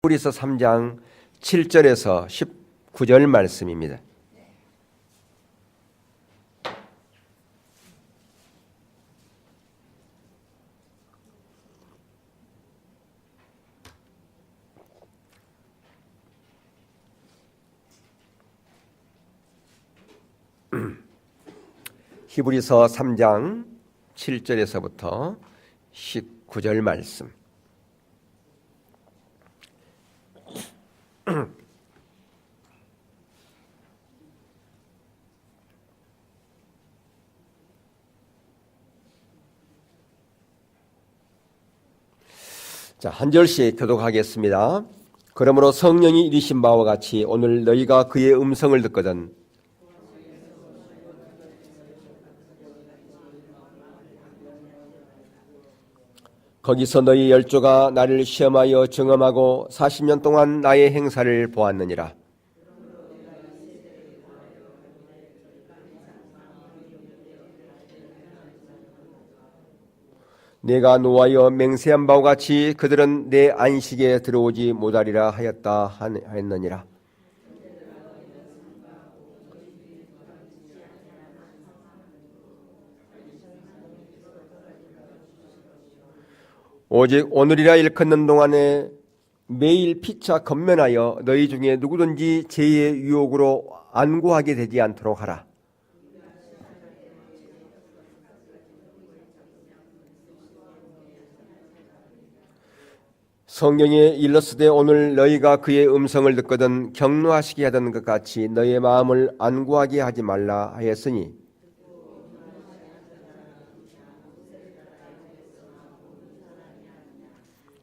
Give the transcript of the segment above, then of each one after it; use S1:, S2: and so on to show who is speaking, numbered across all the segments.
S1: 히브리서 3장 7절에서 19절 말씀입니다. 히브리서 3장 7절에서부터 19절 말씀. 자, 한 절씩 교독하겠습니다. 그러므로 성령이 이르신 바와 같이 오늘 너희가 그의 음성을 듣거든 거기서 너희 열조가 나를 시험하여 증험하고 40년 동안 나의 행사를 보았느니라. 내가 노하여 맹세한 바와 같이 그들은 내 안식에 들어오지 못하리라 하였느니라. 오직 오늘이라 일컫는 동안에 매일 피차 건면하여 너희 중에 누구든지 죄의 유혹으로 안구하게 되지 않도록 하라. 성경에 일렀으되 오늘 너희가 그의 음성을 듣거든 격노하시게 하던 것 같이 너희의 마음을 안구하게 하지 말라 하였으니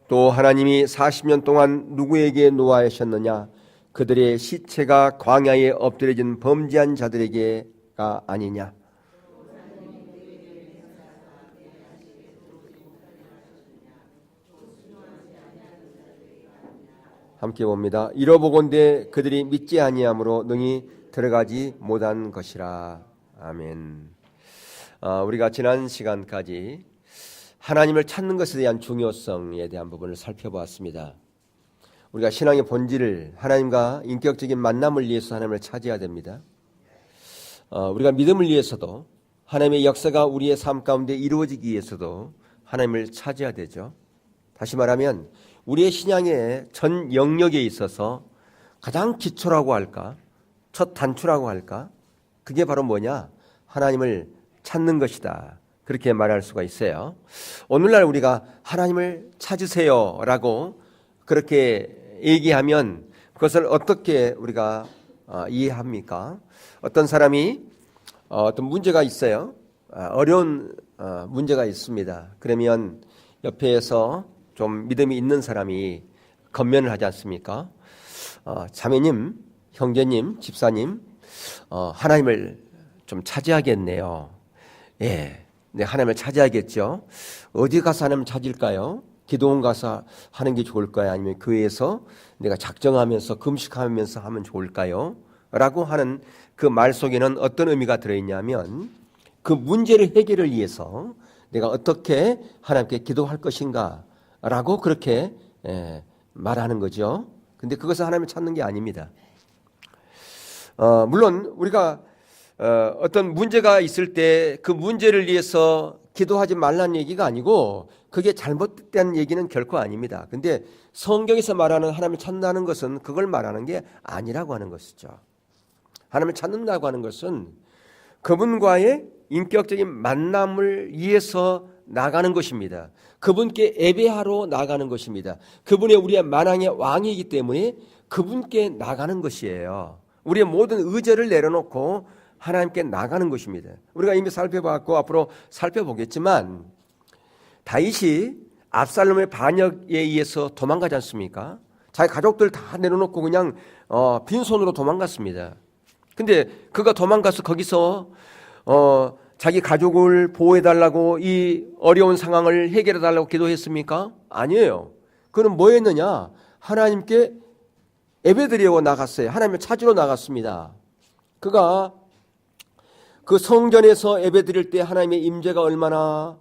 S1: 또 하나님이 40년 동안 누구에게 노하셨느냐? 그들의 시체가 광야에 엎드려진 범죄한 자들에게가 아니냐? 함께 봅니다. 이러보건대 그들이 믿지 아니함으로 능히 들어가지 못한 것이라. 아멘. 우리가 지난 시간까지 하나님을 찾는 것에 대한 중요성에 대한 부분을 살펴보았습니다. 우리가 신앙의 본질을 하나님과 인격적인 만남을 위해서 하나님을 찾아야 됩니다. 우리가 믿음을 위해서도 하나님의 역사가 우리의 삶 가운데 이루어지기 위해서도 하나님을 찾아야 되죠. 다시 말하면 우리의 신앙의 전 영역에 있어서 가장 기초라고 할까? 첫 단추라고 할까? 그게 바로 뭐냐? 하나님을 찾는 것이다. 그렇게 말할 수가 있어요. 오늘날 우리가 하나님을 찾으세요 라고 그렇게 얘기하면 그것을 어떻게 우리가 이해합니까? 어떤 사람이 어떤 문제가 있어요. 어려운 문제가 있습니다. 그러면 옆에서 좀 믿음이 있는 사람이 건면을 하지 않습니까? 자매님, 형제님, 집사님, 하나님을 좀 찾아야겠네요. 예. 네, 하나님을 찾아야겠죠. 어디 가서 하나님을 찾을까요? 기도원 가서 하는 게 좋을까요? 아니면 교회에서 내가 작정하면서 금식하면서 하면 좋을까요? 라고 하는 그 말 속에는 어떤 의미가 들어있냐면 그 문제를 해결을 위해서 내가 어떻게 하나님께 기도할 것인가 라고 그렇게 말하는 거죠. 근데 그것은 하나님을 찾는 게 아닙니다. 물론 우리가 어떤 문제가 있을 때 그 문제를 위해서 기도하지 말라는 얘기가 아니고 그게 잘못된 얘기는 결코 아닙니다. 근데 성경에서 말하는 하나님을 찾는다는 것은 그걸 말하는 게 아니라고 하는 것이죠. 하나님을 찾는다고 하는 것은 그분과의 인격적인 만남을 위해서 나가는 것입니다. 그분께 예배하러 나가는 것입니다. 그분이 우리의 만왕의 왕이기 때문에 그분께 나가는 것이에요. 우리의 모든 의지를 내려놓고 하나님께 나가는 것입니다. 우리가 이미 살펴봤고 앞으로 살펴보겠지만 다윗이 압살롬의 반역에 의해서 도망가지 않습니까? 자기 가족들 다 내려놓고 그냥 빈손으로 도망갔습니다. 근데 그가 도망가서 거기서 자기 가족을 보호해달라고 이 어려운 상황을 해결해달라고 기도했습니까? 아니에요. 그는 뭐 했느냐? 하나님께 예배드리려고 나갔어요. 하나님을 찾으러 나갔습니다. 그가 그 성전에서 예배드릴 때 하나님의 임재가 얼마나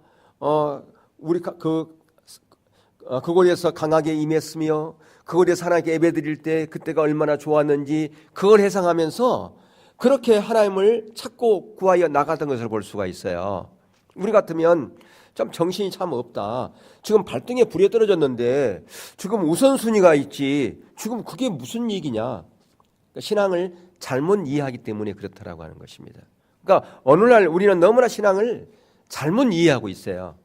S1: 그곳에서 강하게 임했으며 그거에 대해서 하나님께 예배드릴 때 그때가 얼마나 좋았는지 그걸 회상하면서 그렇게 하나님을 찾고 구하여 나가던 것을 볼 수가 있어요. 우리 같으면 좀 정신이 참 없다. 지금 발등에 불이 떨어졌는데 지금 우선순위가 있지. 지금 그게 무슨 얘기냐. 그러니까 신앙을 잘못 이해하기 때문에 그렇다라고 하는 것입니다. 그러니까 어느 날 우리는 너무나 신앙을 잘못 이해하고 있어요.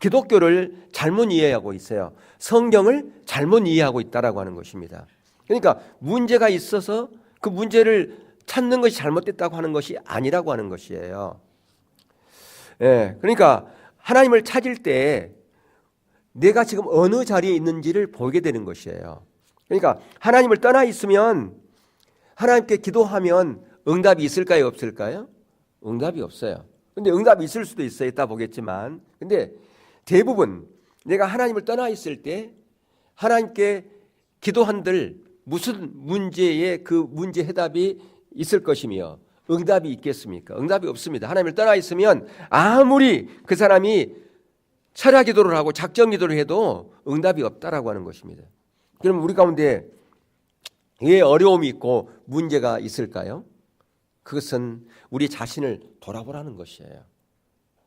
S1: 기독교를 잘못 이해하고 있어요. 성경을 잘못 이해하고 있다라고 하는 것입니다. 그러니까 문제가 있어서 그 문제를 찾는 것이 잘못됐다고 하는 것이 아니라고 하는 것이에요. 예, 그러니까 하나님을 찾을 때 내가 지금 어느 자리에 있는지를 보게 되는 것이에요. 그러니까 하나님을 떠나 있으면 하나님께 기도하면 응답이 있을까요? 없을까요? 응답이 없어요. 근데 응답이 있을 수도 있어요. 이따 보겠지만. 근데 대부분 내가 하나님을 떠나 있을 때 하나님께 기도한들 무슨 문제에 그 문제 해답이 있을 것이며 응답이 있겠습니까? 응답이 없습니다. 하나님을 떠나 있으면 아무리 그 사람이 철야 기도를 하고 작정 기도를 해도 응답이 없다라고 하는 것입니다. 그럼 우리 가운데 왜 어려움이 있고 문제가 있을까요? 그것은 우리 자신을 돌아보라는 것이에요.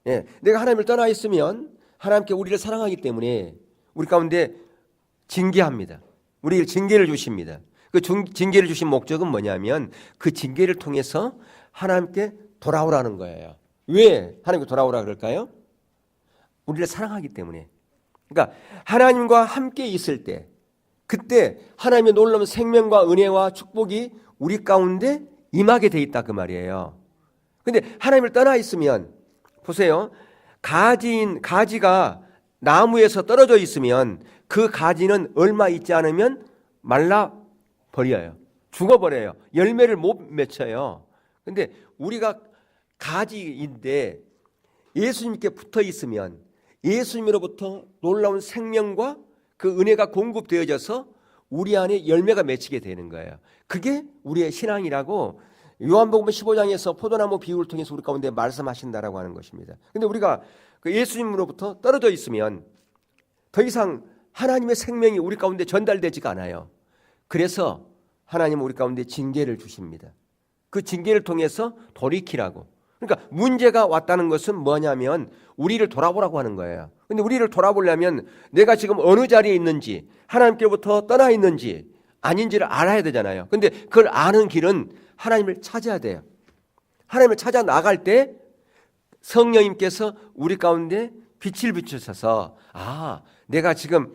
S1: 예, 내가 하나님을 떠나 있으면 하나님께 우리를 사랑하기 때문에 우리 가운데 징계합니다. 우리를 징계를 주십니다. 그 징계를 주신 목적은 뭐냐면 그 징계를 통해서 하나님께 돌아오라는 거예요. 왜 하나님께 돌아오라 그럴까요? 우리를 사랑하기 때문에. 그러니까 하나님과 함께 있을 때 그때 하나님의 놀라운 생명과 은혜와 축복이 우리 가운데 임하게 돼 있다 그 말이에요. 근데 하나님을 떠나 있으면 보세요. 가지가 나무에서 떨어져 있으면 그 가지는 얼마 있지 않으면 말라 버려요. 죽어버려요. 열매를 못 맺혀요. 근데 우리가 가지인데 예수님께 붙어 있으면 예수님으로부터 놀라운 생명과 그 은혜가 공급되어져서 우리 안에 열매가 맺히게 되는 거예요. 그게 우리의 신앙이라고 요한복음 15장에서 포도나무 비유를 통해서 우리 가운데 말씀하신다라고 하는 것입니다. 근데 우리가 그 예수님으로부터 떨어져 있으면 더 이상 하나님의 생명이 우리 가운데 전달되지가 않아요. 그래서 하나님은 우리 가운데 징계를 주십니다. 그 징계를 통해서 돌이키라고. 그러니까 문제가 왔다는 것은 뭐냐면 우리를 돌아보라고 하는 거예요. 근데 우리를 돌아보려면 내가 지금 어느 자리에 있는지 하나님께로부터 떠나 있는지 아닌지를 알아야 되잖아요. 근데 그걸 아는 길은 하나님을 찾아야 돼요. 하나님을 찾아 나갈 때 성령님께서 우리 가운데 빛을 비추셔서 내가 지금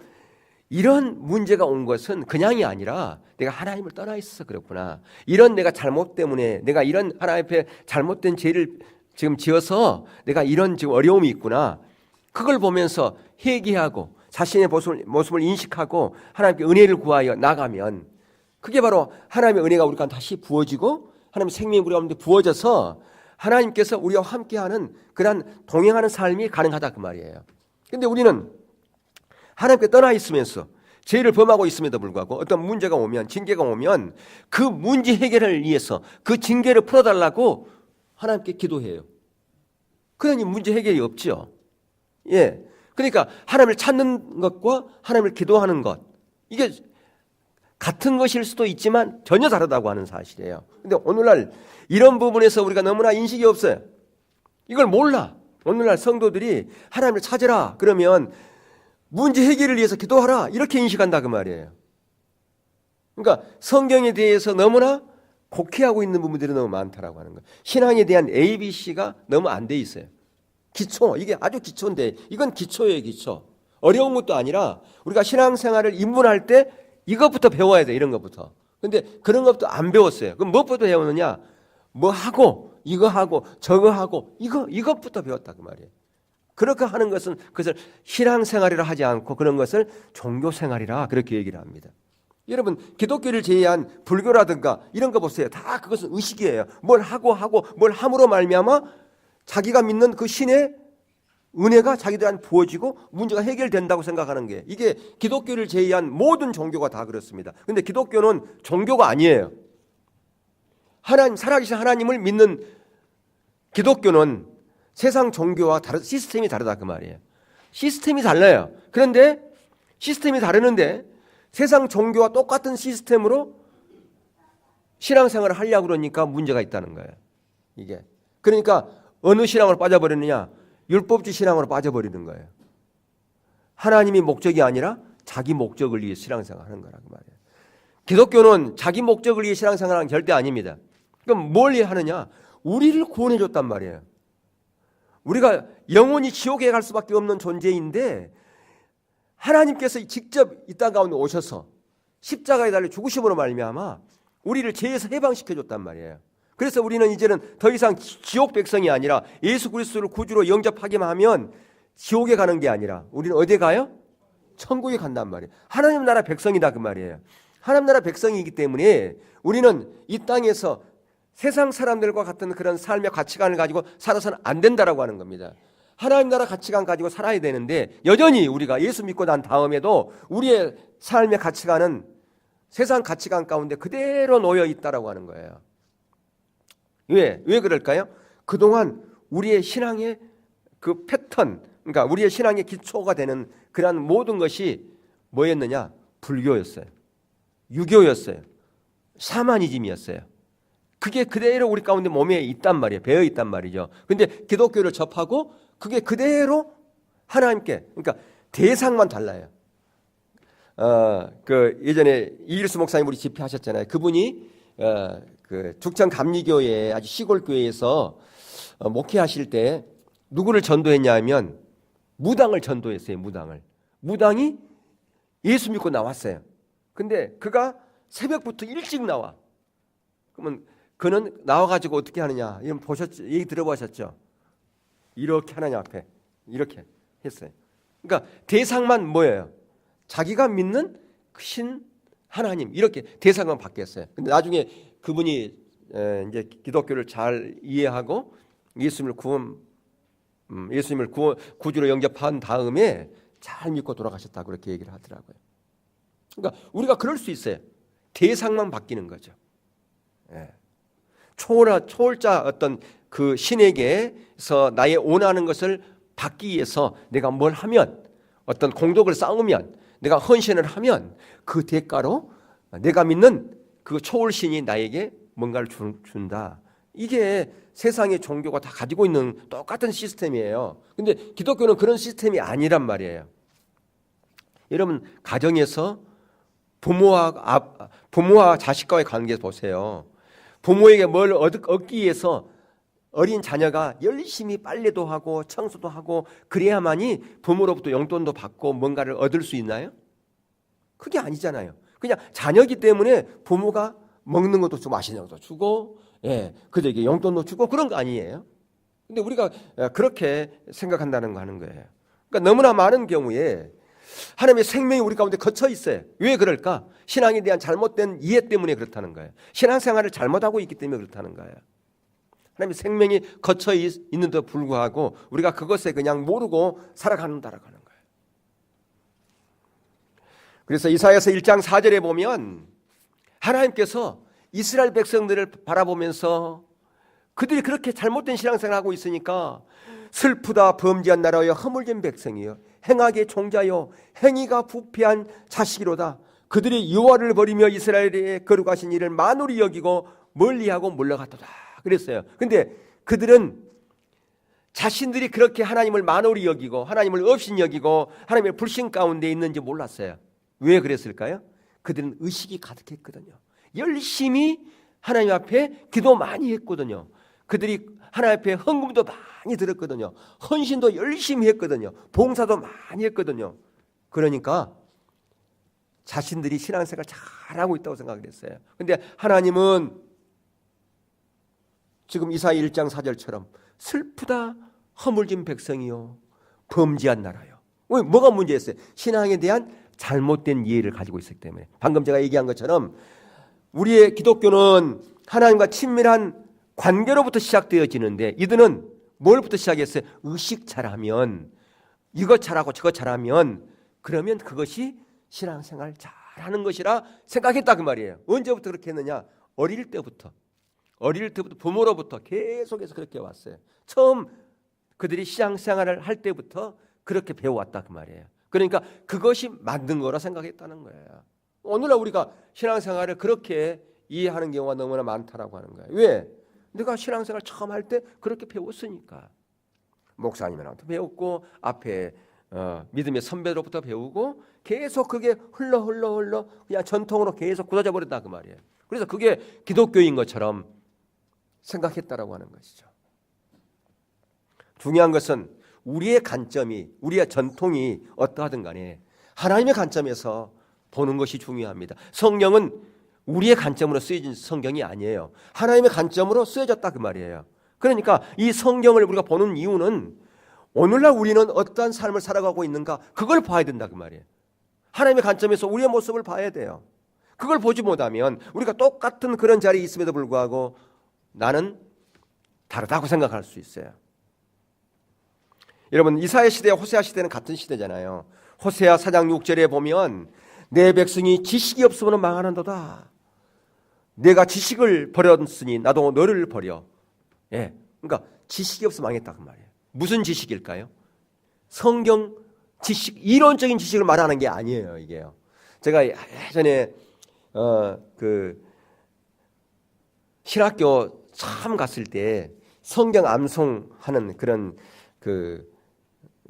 S1: 이런 문제가 온 것은 그냥이 아니라 내가 하나님을 떠나 있어서 그렇구나. 이런 내가 잘못 때문에 내가 이런 하나님 앞에 잘못된 죄를 지금 지어서 내가 이런 지금 어려움이 있구나. 그걸 보면서 회개하고 자신의 모습을 인식하고 하나님께 은혜를 구하여 나가면 그게 바로 하나님의 은혜가 우리 가운데 다시 부어지고 하나님의 생명이 우리 가운데 부어져서 하나님께서 우리와 함께하는 그런 동행하는 삶이 가능하다 그 말이에요. 그런데 우리는 하나님께 떠나 있으면서 죄를 범하고 있음에도 불구하고 어떤 문제가 오면 징계가 오면 그 문제 해결을 위해서 그 징계를 풀어달라고 하나님께 기도해요. 그러니 문제 해결이 없죠. 예, 그러니까 하나님을 찾는 것과 하나님을 기도하는 것 이게 같은 것일 수도 있지만 전혀 다르다고 하는 사실이에요. 그런데 오늘날 이런 부분에서 우리가 너무나 인식이 없어요. 이걸 몰라. 오늘날 성도들이 하나님을 찾으라 그러면 문제 해결을 위해서 기도하라 이렇게 인식한다 그 말이에요. 그러니까 성경에 대해서 너무나 곡해하고 있는 부분들이 너무 많다라고 하는 거예요. 신앙에 대한 ABC가 너무 안 돼 있어요. 기초 이게 아주 기초인데 이건 기초예요. 기초. 어려운 것도 아니라 우리가 신앙생활을 입문할 때 이것부터 배워야 돼. 이런 것부터. 근데 그런 것도 안 배웠어요. 그럼 무엇부터 배우느냐? 뭐 하고 이거 하고 저거 하고 이것부터 배웠다 그 말이에요. 그렇게 하는 것은 그것을 신앙생활이라 하지 않고 그런 것을 종교생활이라 그렇게 얘기를 합니다. 여러분 기독교를 제외한 불교라든가 이런 거 보세요. 다 그것은 의식이에요. 뭘 하고 뭘 함으로 말미암아 자기가 믿는 그 신의 은혜가 자기들한테 부어지고 문제가 해결된다고 생각하는 게 이게 기독교를 제외한 모든 종교가 다 그렇습니다. 그런데 기독교는 종교가 아니에요. 하나님 살아계신 하나님을 믿는 기독교는 세상 종교와 시스템이 다르다 그 말이에요. 시스템이 달라요. 그런데 시스템이 다르는데 세상 종교와 똑같은 시스템으로 신앙생활을 하려고 그러니까 문제가 있다는 거예요. 이게. 그러니까 어느 신앙으로 빠져버리느냐? 율법주의 신앙으로 빠져버리는 거예요. 하나님이 목적이 아니라 자기 목적을 위해 신앙생활을 하는 거라고 말이에요. 기독교는 자기 목적을 위해 신앙생활하는 게 절대 아닙니다. 그럼 뭘 하느냐? 우리를 구원해 줬단 말이에요. 우리가 영원히 지옥에 갈 수밖에 없는 존재인데 하나님께서 직접 이 땅 가운데 오셔서 십자가에 달려 죽으심으로 말미암아 우리를 죄에서 해방시켜 줬단 말이에요. 그래서 우리는 이제는 더 이상 지옥 백성이 아니라 예수 그리스도를 구주로 영접하기만 하면 지옥에 가는 게 아니라 우리는 어디에 가요? 천국에 간단 말이에요. 하나님 나라 백성이다 그 말이에요. 하나님 나라 백성이기 때문에 우리는 이 땅에서 세상 사람들과 같은 그런 삶의 가치관을 가지고 살아서는 안 된다라고 하는 겁니다. 하나님 나라 가치관 가지고 살아야 되는데 여전히 우리가 예수 믿고 난 다음에도 우리의 삶의 가치관은 세상 가치관 가운데 그대로 놓여 있다라고 하는 거예요. 왜 그럴까요? 그동안 우리의 신앙의 그 패턴, 그러니까 우리의 신앙의 기초가 되는 그러한 모든 것이 뭐였느냐? 불교였어요. 유교였어요. 샤머니즘이었어요. 그게 그대로 우리 가운데 몸에 있단 말이에요. 배어 있단 말이죠. 근데 기독교를 접하고 그게 그대로 하나님께, 그러니까 대상만 달라요. 그 예전에 이일수 목사님 우리 집회하셨잖아요. 그분이 그 죽천 감리교회 아주 시골 교회에서 목회하실 때 누구를 전도했냐 하면 무당을 전도했어요. 무당이 예수 믿고 나왔어요. 근데 그가 새벽부터 일찍 나와. 그러면 그는 나와가지고 어떻게 하느냐? 이런 보셨죠? 얘기 들어보셨죠? 이렇게 하나님 앞에 이렇게 했어요. 그러니까 대상만 뭐예요? 자기가 믿는 신 하나님 이렇게 대상만 바뀌었어요. 근데 나중에 그분이 이제 기독교를 잘 이해하고 예수님을 구주로 영접한 다음에 잘 믿고 돌아가셨다고 그렇게 얘기를 하더라고요. 그러니까 우리가 그럴 수 있어요. 대상만 바뀌는 거죠. 예. 초월자 어떤 그 신에게서 나의 원하는 것을 받기 위해서 내가 뭘 하면 어떤 공덕을 쌓으면 내가 헌신을 하면 그 대가로 내가 믿는 그 초월신이 나에게 뭔가를 준다. 이게 세상의 종교가 다 가지고 있는 똑같은 시스템이에요. 근데 기독교는 그런 시스템이 아니란 말이에요. 여러분 가정에서 부모와 자식과의 관계 보세요. 부모에게 뭘 얻기 위해서 어린 자녀가 열심히 빨래도 하고 청소도 하고 그래야만이 부모로부터 용돈도 받고 뭔가를 얻을 수 있나요? 그게 아니잖아요. 그냥 자녀이기 때문에 부모가 먹는 것도 좀 맛있는 것도 주고 그들에게 용돈도 주고 그런 거 아니에요. 근데 우리가 그렇게 생각한다는 거 하는 거예요. 그러니까 너무나 많은 경우에 하나님의 생명이 우리 가운데 거쳐 있어요. 왜 그럴까? 신앙에 대한 잘못된 이해 때문에 그렇다는 거예요. 신앙생활을 잘못하고 있기 때문에 그렇다는 거예요. 하나님의 생명이 거쳐 있는데도 불구하고 우리가 그것에 그냥 모르고 살아간다라고 하는 거예요. 그래서 이사야서 1장 4절에 보면 하나님께서 이스라엘 백성들을 바라보면서 그들이 그렇게 잘못된 신앙생활을 하고 있으니까 슬프다 범죄한 나라여 허물진 백성이여 행악의 종자여 행위가 부패한 자식이로다. 그들이 여호와를 버리며 이스라엘의 거룩하신 이를 만홀히 여기고 멀리하고 물러갔도다 그랬어요. 근데 그들은 자신들이 그렇게 하나님을 만홀히 여기고 하나님을 업신 여기고 하나님의 불신 가운데 있는지 몰랐어요. 왜 그랬을까요? 그들은 의식이 가득했거든요. 열심히 하나님 앞에 기도 많이 했거든요. 그들이 하나님 앞에 헌금도 많이 들었거든요. 헌신도 열심히 했거든요. 봉사도 많이 했거든요. 그러니까 자신들이 신앙생활 잘하고 있다고 생각을 했어요. 근데 하나님은 지금 이사야 1장 4절처럼 슬프다 허물진 백성이요 범죄한 나라요. 뭐가 문제였어요? 신앙에 대한 잘못된 이해를 가지고 있었기 때문에. 방금 제가 얘기한 것처럼 우리의 기독교는 하나님과 친밀한 관계로부터 시작되어지는데 이들은 뭘부터 시작했어요? 의식 잘하면 이것 잘하고 저것 잘하면 그러면 그것이 신앙생활 잘하는 것이라 생각했다 그 말이에요. 언제부터 그렇게 했느냐? 어릴 때부터 부모로부터 계속해서 그렇게 왔어요. 처음 그들이 신앙생활을 할 때부터 그렇게 배워왔다 그 말이에요. 그러니까 그것이 맞는 거라 생각했다는 거예요. 오늘날 우리가 신앙생활을 그렇게 이해하는 경우가 너무나 많다라고 하는 거예요. 왜? 내가 신앙생활 처음 할 때 그렇게 배웠으니까. 목사님한테 배웠고 앞에 믿음의 선배로부터 배우고 계속 그게 흘러 그냥 전통으로 계속 굳어져 버렸다 그 말이에요. 그래서 그게 기독교인 것처럼 생각했다라고 하는 것이죠. 중요한 것은 우리의 관점이, 우리의 전통이 어떠하든 간에 하나님의 관점에서 보는 것이 중요합니다. 성경은 우리의 관점으로 쓰여진 성경이 아니에요. 하나님의 관점으로 쓰여졌다 그 말이에요. 그러니까 이 성경을 우리가 보는 이유는 오늘날 우리는 어떠한 삶을 살아가고 있는가 그걸 봐야 된다 그 말이에요. 하나님의 관점에서 우리의 모습을 봐야 돼요. 그걸 보지 못하면 우리가 똑같은 그런 자리에 있음에도 불구하고 나는 다르다고 생각할 수 있어요. 여러분 이사야 시대와 호세아 시대는 같은 시대잖아요. 호세아 4장 6절에 보면 내 백성이 지식이 없으면 망하는도다. 내가 지식을 버렸으니 나도 너를 버려. 예, 그러니까 지식이 없어 망했다 그 말이에요. 무슨 지식일까요? 성경 지식, 이론적인 지식을 말하는 게 아니에요. 이게요. 제가 예전에 신학교 처음 갔을 때 성경 암송하는 그런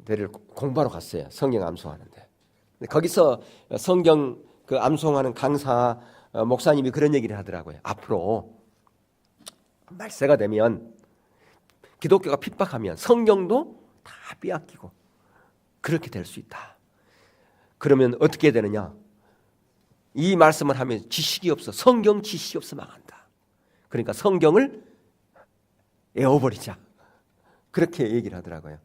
S1: 데를 공부하러 갔어요. 성경 암송하는데 거기서 성경 암송하는 강사 목사님이 그런 얘기를 하더라고요. 앞으로 말세가 되면 기독교가 핍박하면 성경도 다 빼앗기고 그렇게 될 수 있다. 그러면 어떻게 되느냐? 이 말씀을 하면 지식이 없어. 성경 지식이 없어 망한다. 그러니까 성경을 에워버리자. 그렇게 얘기를 하더라고요.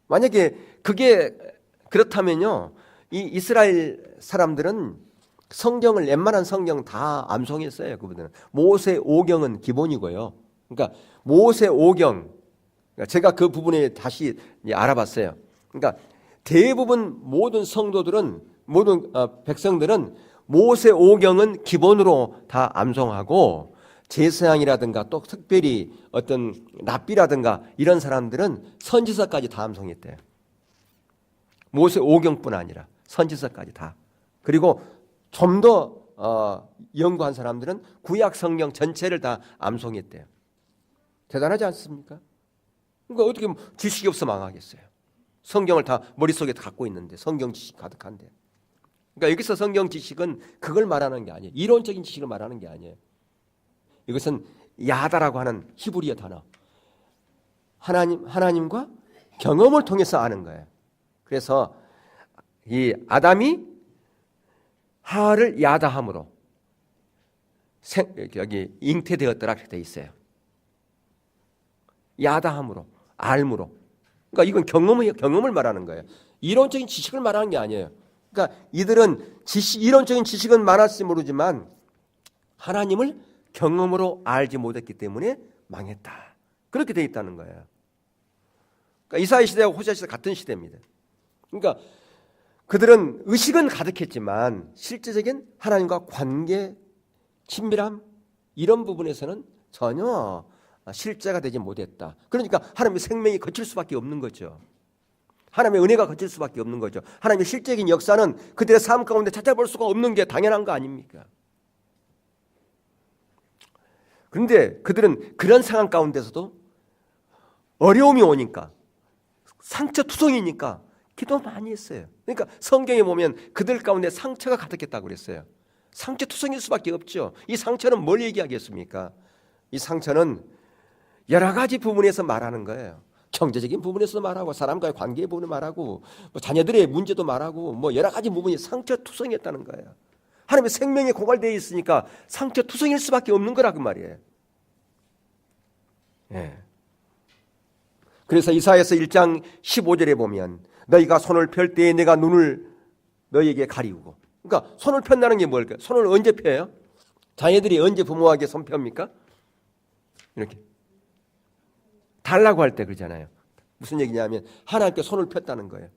S1: 만약에 그게 그렇다면요, 이 이스라엘 사람들은 성경을 웬만한 성경 다 암송했어요. 그분들은 모세 오경은 기본이고요. 그러니까 모세 오경, 제가 그 부분에 다시 알아봤어요. 그러니까 대부분 모든 성도들은 모든 백성들은 모세 오경은 기본으로 다 암송하고 제사장이라든가 또 특별히 어떤 랍비라든가 이런 사람들은 선지서까지 다 암송했대요. 모세 오경뿐 아니라 선지서까지 다. 그리고 좀 더 연구한 사람들은 구약 성경 전체를 다 암송했대요. 대단하지 않습니까? 그러니까 어떻게 지식이 없어 망하겠어요. 성경을 다 머릿속에 갖고 있는데 성경 지식 가득한데. 그러니까 여기서 성경 지식은 그걸 말하는 게 아니에요. 이론적인 지식을 말하는 게 아니에요. 이것은 야다라고 하는 히브리어 단어. 하나님과 경험을 통해서 아는 거예요. 그래서 이 아담이 하를 야다함으로 여기 잉태되었더라 이렇게 돼 있어요. 야다함으로, 알므로. 그러니까 이건 경험을 말하는 거예요. 이론적인 지식을 말하는 게 아니에요. 그러니까 이들은 이론적인 지식은 많았을지 모르지만 하나님을 경험으로 알지 못했기 때문에 망했다. 그렇게 돼 있다는 거예요. 그러니까 이사야 시대와 호세아 시대 같은 시대입니다. 그러니까 그들은 의식은 가득했지만 실제적인 하나님과 관계, 친밀함 이런 부분에서는 전혀 실제가 되지 못했다. 그러니까 하나님의 생명이 거칠 수밖에 없는 거죠. 하나님의 은혜가 거칠 수밖에 없는 거죠. 하나님의 실제적인 역사는 그들의 삶 가운데 찾아볼 수가 없는 게 당연한 거 아닙니까? 그런데 그들은 그런 상황 가운데서도 어려움이 오니까 상처투성이니까 기도 많이 했어요. 그러니까 성경에 보면 그들 가운데 상처가 가득했다고 그랬어요. 상처투성일 수밖에 없죠. 이 상처는 뭘 얘기하겠습니까? 이 상처는 여러 가지 부분에서 말하는 거예요. 경제적인 부분에서도 말하고 사람과의 관계의 부분을 말하고 뭐 자녀들의 문제도 말하고 뭐 여러 가지 부분이 상처투성이었다는 거예요. 하나님의 생명이 고갈되어 있으니까 상처투성일 수밖에 없는 거라고 말이에요. 예. 그래서 이사야서 1장 15절에 보면 너희가 손을 펼 때에 내가 눈을 너희에게 가리우고. 그러니까 손을 편다는 게 뭘까요? 손을 언제 펴요? 자녀들이 언제 부모에게 손 펴입니까? 이렇게 달라고 할 때 그러잖아요. 무슨 얘기냐면 하나님께 손을 폈다는 거예요.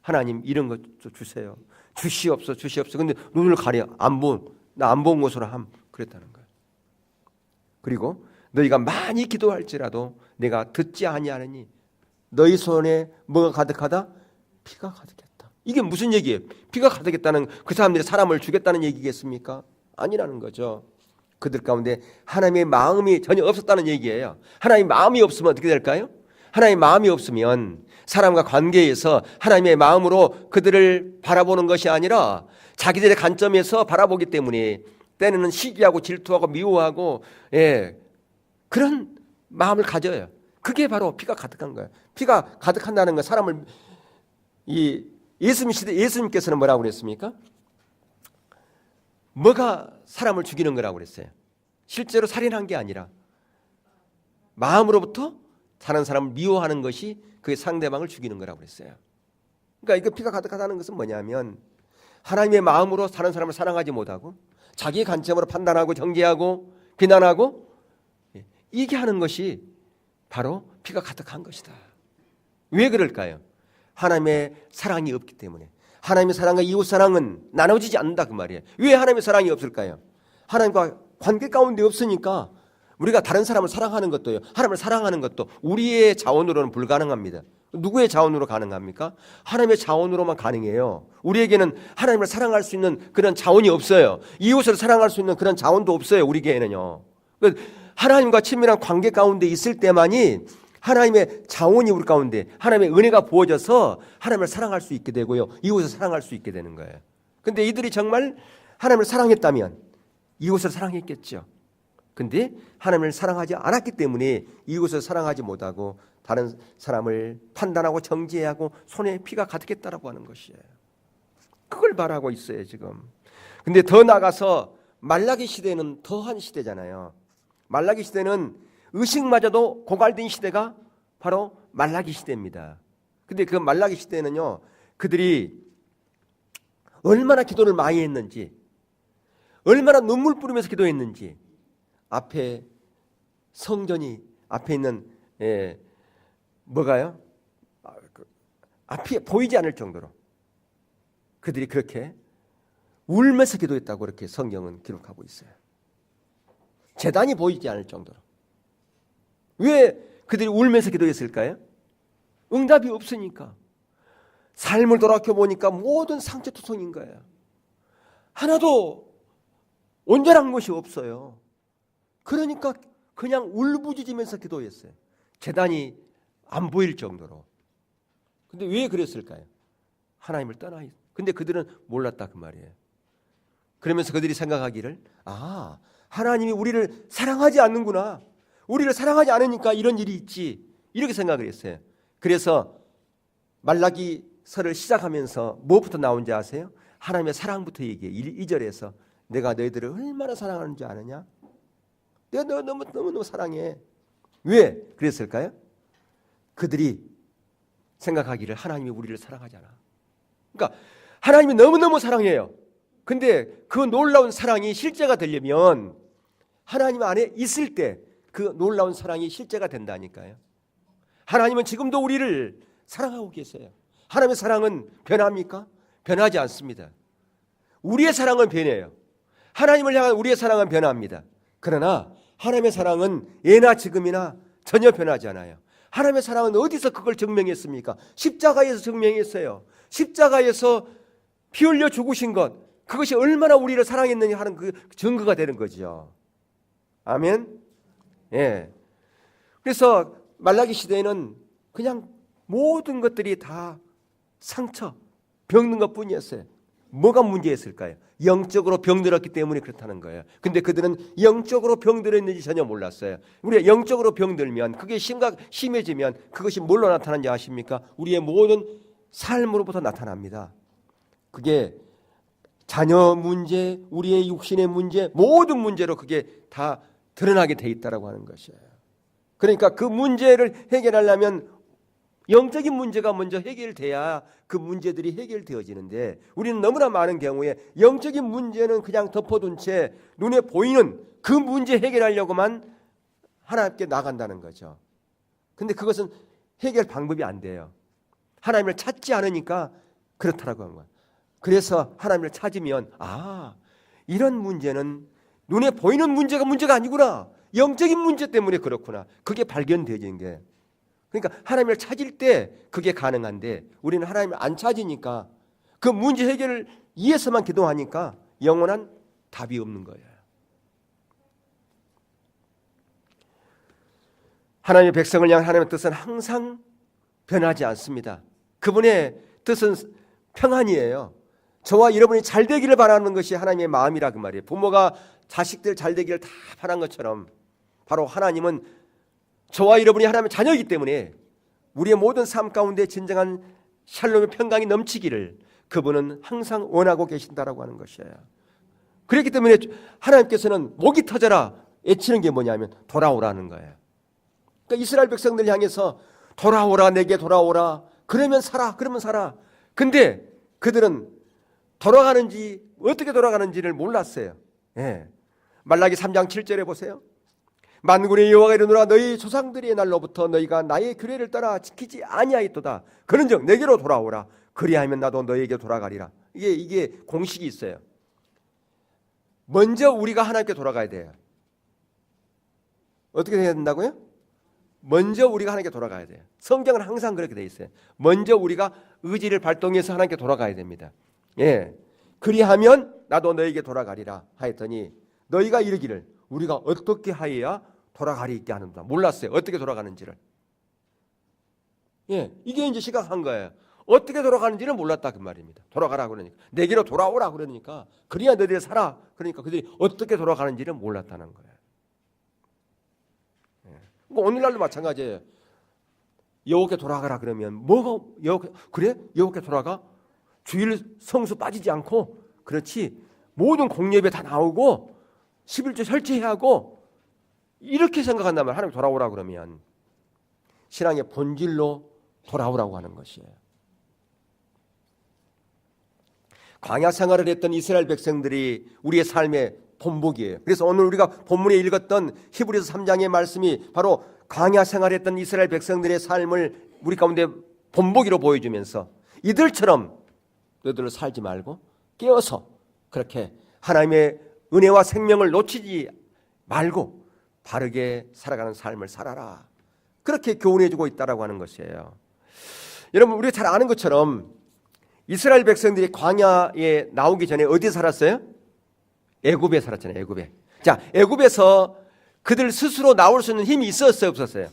S1: 하나님 이런 것 주세요. 주시옵소서. 근데 눈을 가려 나 안 본 것으로 그랬다는 거예요. 그리고 너희가 많이 기도할지라도 내가 듣지 아니하느니 너희 손에 뭐가 가득하다? 피가 가득했다. 이게 무슨 얘기예요? 피가 가득했다는 그 사람들이 사람을 죽였다는 얘기겠습니까? 아니라는 거죠. 그들 가운데 하나님의 마음이 전혀 없었다는 얘기예요. 하나님의 마음이 없으면 어떻게 될까요? 하나님의 마음이 없으면 사람과 관계에서 하나님의 마음으로 그들을 바라보는 것이 아니라 자기들의 관점에서 바라보기 때문에 때로는 시기하고 질투하고 미워하고 그런 마음을 가져요. 그게 바로 피가 가득한 거예요. 피가 가득한다는 건 사람을 예수님께서는 뭐라고 그랬습니까? 뭐가 사람을 죽이는 거라고 그랬어요. 실제로 살인한 게 아니라 마음으로부터 다른 사람을 미워하는 것이 그 상대방을 죽이는 거라고 그랬어요. 그러니까 이거 피가 가득하다는 것은 뭐냐면 하나님의 마음으로 다른 사람을 사랑하지 못하고 자기의 관점으로 판단하고 정죄하고 비난하고 이게 하는 것이 바로 피가 가득한 것이다. 왜 그럴까요? 하나님의 사랑이 없기 때문에. 하나님의 사랑과 이웃 사랑은 나눠지지 않는다 그 말이에요. 왜 하나님의 사랑이 없을까요? 하나님과 관계 가운데 없으니까 우리가 다른 사람을 사랑하는 것도요, 하나님을 사랑하는 것도 우리의 자원으로는 불가능합니다. 누구의 자원으로 가능합니까? 하나님의 자원으로만 가능해요. 우리에게는 하나님을 사랑할 수 있는 그런 자원이 없어요. 이웃을 사랑할 수 있는 그런 자원도 없어요. 우리에게는요. 하나님과 친밀한 관계 가운데 있을 때만이 하나님의 자원이 우리 가운데, 하나님의 은혜가 부어져서 하나님을 사랑할 수 있게 되고요, 이웃을 사랑할 수 있게 되는 거예요. 근데 이들이 정말 하나님을 사랑했다면 이웃을 사랑했겠죠. 근데 하나님을 사랑하지 않았기 때문에 이웃을 사랑하지 못하고 다른 사람을 판단하고 정죄하고 손에 피가 가득했다라고 하는 것이에요. 그걸 말하고 있어요 지금. 근데 더 나가서 말라기 시대는 더한 시대잖아요. 말라기 시대는 의식마저도 고갈된 시대가 바로 말라기 시대입니다. 근데 그 말라기 시대는요, 그들이 얼마나 기도를 많이 했는지, 얼마나 눈물 뿌리면서 기도했는지, 앞에 성전이 앞에 있는 뭐가요? 앞이 보이지 않을 정도로 그들이 그렇게 울면서 기도했다고 그렇게 성경은 기록하고 있어요. 제단이 보이지 않을 정도로. 왜 그들이 울면서 기도했을까요? 응답이 없으니까. 삶을 돌아보니까 모든 상처투성인 거예요. 하나도 온전한 것이 없어요. 그러니까 그냥 울부짖으면서 기도했어요. 제단이 안 보일 정도로. 근데 왜 그랬을까요? 하나님을 떠나 있어요. 근데 그들은 몰랐다 그 말이에요. 그러면서 그들이 생각하기를, 하나님이 우리를 사랑하지 않는구나. 우리를 사랑하지 않으니까 이런 일이 있지. 이렇게 생각을 했어요. 그래서 말라기서를 시작하면서 무엇부터 나온지 아세요? 하나님의 사랑부터 얘기해요. 2절에서 내가 너희들을 얼마나 사랑하는 줄 아느냐? 내가 너 너무 사랑해. 왜 그랬을까요? 그들이 생각하기를 하나님이 우리를 사랑하잖아. 그러니까 하나님이 너무너무 사랑해요. 근데 그 놀라운 사랑이 실제가 되려면 하나님 안에 있을 때 그 놀라운 사랑이 실제가 된다니까요. 하나님은 지금도 우리를 사랑하고 계세요. 하나님의 사랑은 변합니까? 변하지 않습니다. 우리의 사랑은 변해요. 하나님을 향한 우리의 사랑은 변합니다. 그러나 하나님의 사랑은 예나 지금이나 전혀 변하지 않아요. 하나님의 사랑은 어디서 그걸 증명했습니까? 십자가에서 증명했어요. 십자가에서 피 흘려 죽으신 것, 그것이 얼마나 우리를 사랑했느냐 하는 그 증거가 되는 거죠. 아멘. 예. 그래서 말라기 시대에는 그냥 모든 것들이 다 상처, 병든 것뿐이었어요. 뭐가 문제였을까요? 영적으로 병들었기 때문에 그렇다는 거예요. 근데 그들은 영적으로 병들었는지 전혀 몰랐어요. 우리가 영적으로 병들면, 그게 심해지면 그것이 뭘로 나타나는지 아십니까? 우리의 모든 삶으로부터 나타납니다. 그게 자녀 문제, 우리의 육신의 문제, 모든 문제로 그게 다 드러나게 돼 있다라고 하는 것이에요. 그러니까 그 문제를 해결하려면 영적인 문제가 먼저 해결돼야 그 문제들이 해결되어지는데, 우리는 너무나 많은 경우에 영적인 문제는 그냥 덮어둔 채 눈에 보이는 그 문제 해결하려고만 하나님께 나간다는 거죠. 근데 그것은 해결 방법이 안 돼요. 하나님을 찾지 않으니까 그렇다라고 하는 거예요. 그래서 하나님을 찾으면, 이런 문제는 눈에 보이는 문제가 아니구나. 영적인 문제 때문에 그렇구나. 그게 발견되는 게. 그러니까 하나님을 찾을 때 그게 가능한데, 우리는 하나님을 안 찾으니까 그 문제 해결을 위해서만 기도하니까 영원한 답이 없는 거예요. 하나님의 백성을 향한 하나님의 뜻은 항상 변하지 않습니다. 그분의 뜻은 평안이에요. 저와 여러분이 잘 되기를 바라는 것이 하나님의 마음이라 그 말이에요. 부모가 자식들 잘 되기를 다 바란 것처럼 바로 하나님은 저와 여러분이 하나님의 자녀이기 때문에 우리의 모든 삶 가운데 진정한 샬롬의 평강이 넘치기를 그분은 항상 원하고 계신다라고 하는 것이에요. 그렇기 때문에 하나님께서는 목이 터져라 외치는 게 뭐냐면 돌아오라는 거예요. 그러니까 이스라엘 백성들 향해서 돌아오라, 내게 돌아오라, 그러면 살아, 그러면 살아. 근데 그들은 돌아가는지 어떻게 돌아가는지를 몰랐어요. 예. 말라기 3장 7절에 보세요. 만군의 여호와가 이르노라, 너희 조상들의 날로부터 너희가 나의 규례를 따라 지키지 아니하였도다. 그런즉 내게로 돌아오라. 그리하면 나도 너희에게 돌아가리라. 이게 공식이 있어요. 먼저 우리가 하나님께 돌아가야 돼요. 어떻게 해야 된다고요? 먼저 우리가 하나님께 돌아가야 돼요. 성경은 항상 그렇게 돼 있어요. 먼저 우리가 의지를 발동해서 하나님께 돌아가야 됩니다. 예. 그리하면 나도 너에게 돌아가리라 하였더니 너희가 이르기를 우리가 어떻게 하여야 돌아가리게 하는가. 몰랐어요. 어떻게 돌아가는지를. 예. 이게 이제 시각한 거예요. 어떻게 돌아가는지를 몰랐다 그 말입니다. 돌아가라 그러니까. 내게로 돌아오라 그러니까. 그래야 너희들이 살아. 그러니까 그들이 어떻게 돌아가는지를 몰랐다는 거예요. 예. 오늘날도 마찬가지예요. 여호와께 돌아가라 그러면 뭐가 그래? 여호와께 돌아가? 주일 성수 빠지지 않고 그렇지 모든 공예배 다 나오고 11조 설치해야 하고 이렇게 생각한다면 하나님 돌아오라 그러면 신앙의 본질로 돌아오라고 하는 것이에요. 광야 생활을 했던 이스라엘 백성들이 우리의 삶의 본보기예요. 그래서 오늘 우리가 본문에 읽었던 히브리서 3장의 말씀이 바로 광야 생활했던 이스라엘 백성들의 삶을 우리 가운데 본보기로 보여주면서 이들처럼 너희들로 살지 말고 깨어서 그렇게 하나님의 은혜와 생명을 놓치지 말고 바르게 살아가는 삶을 살아라. 그렇게 교훈해주고 있다라고 하는 것이에요. 여러분 우리가 잘 아는 것처럼 이스라엘 백성들이 광야에 나오기 전에 어디에 살았어요? 애굽에 살았잖아요. 애굽에. 자, 애굽에서 그들 스스로 나올 수 있는 힘이 있었어요, 없었어요?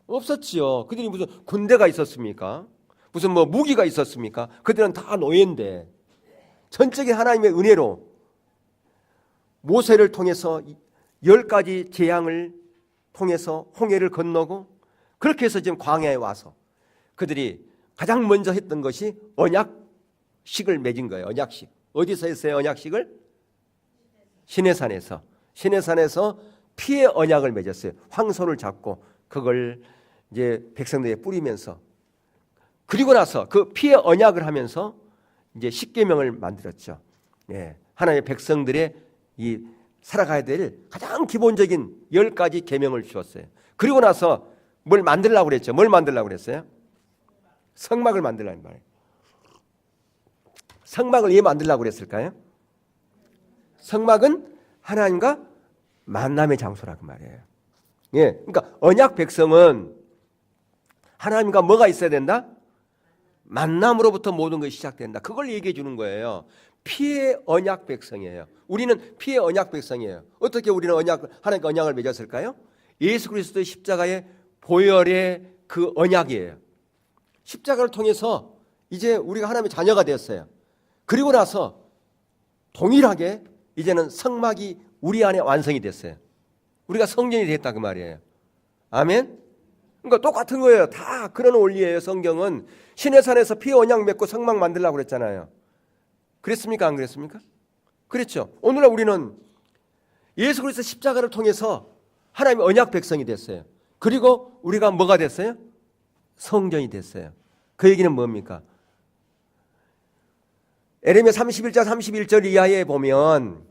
S1: 없었지요. 그들이 무슨 군대가 있었습니까? 무슨 뭐 무기가 있었습니까? 그들은 다 노예인데 전적인 하나님의 은혜로 모세를 통해서 10가지 재앙을 통해서 홍해를 건너고 그렇게 해서 지금 광야에 와서 그들이 가장 먼저 했던 것이 언약식을 맺은 거예요. 언약식. 어디서 했어요? 언약식을? 시내산에서 피의 언약을 맺었어요. 황소를 잡고 그걸 이제 백성들에게 뿌리면서 그리고 나서 그 피의 언약을 하면서 이제 십계명을 만들었죠. 예. 하나님의 백성들의 이 살아가야 될 가장 기본적인 10가지 계명을 주었어요. 그리고 나서 뭘 만들려고 그랬죠? 뭘 만들려고 그랬어요? 성막을 만들라는 말이에요. 성막을 왜 만들려고 그랬을까요? 성막은 하나님과 만남의 장소라고 말이에요. 예. 그러니까 언약 백성은 하나님과 뭐가 있어야 된다? 만남으로부터 모든 것이 시작된다. 그걸 얘기해 주는 거예요. 피의 언약 백성이에요. 우리는 피의 언약 백성이에요. 어떻게 우리는 하나님과 언약을 맺었을까요? 예수 그리스도의 십자가의 보혈의 그 언약이에요. 십자가를 통해서 이제 우리가 하나님의 자녀가 되었어요. 그리고 나서 동일하게 이제는 성막이 우리 안에 완성이 됐어요. 우리가 성전이 됐다 그 말이에요. 아멘. 그러니까 똑같은 거예요. 다 그런 원리예요. 성경은 시내산에서 피 언약 맺고 성막 만들려고 그랬잖아요. 그랬습니까? 안 그랬습니까? 그랬죠. 오늘날 우리는 예수 그리스도 십자가를 통해서 하나님의 언약 백성이 됐어요. 그리고 우리가 뭐가 됐어요? 성전이 됐어요. 그 얘기는 뭡니까? 에레미야 31장 31절 이하에 보면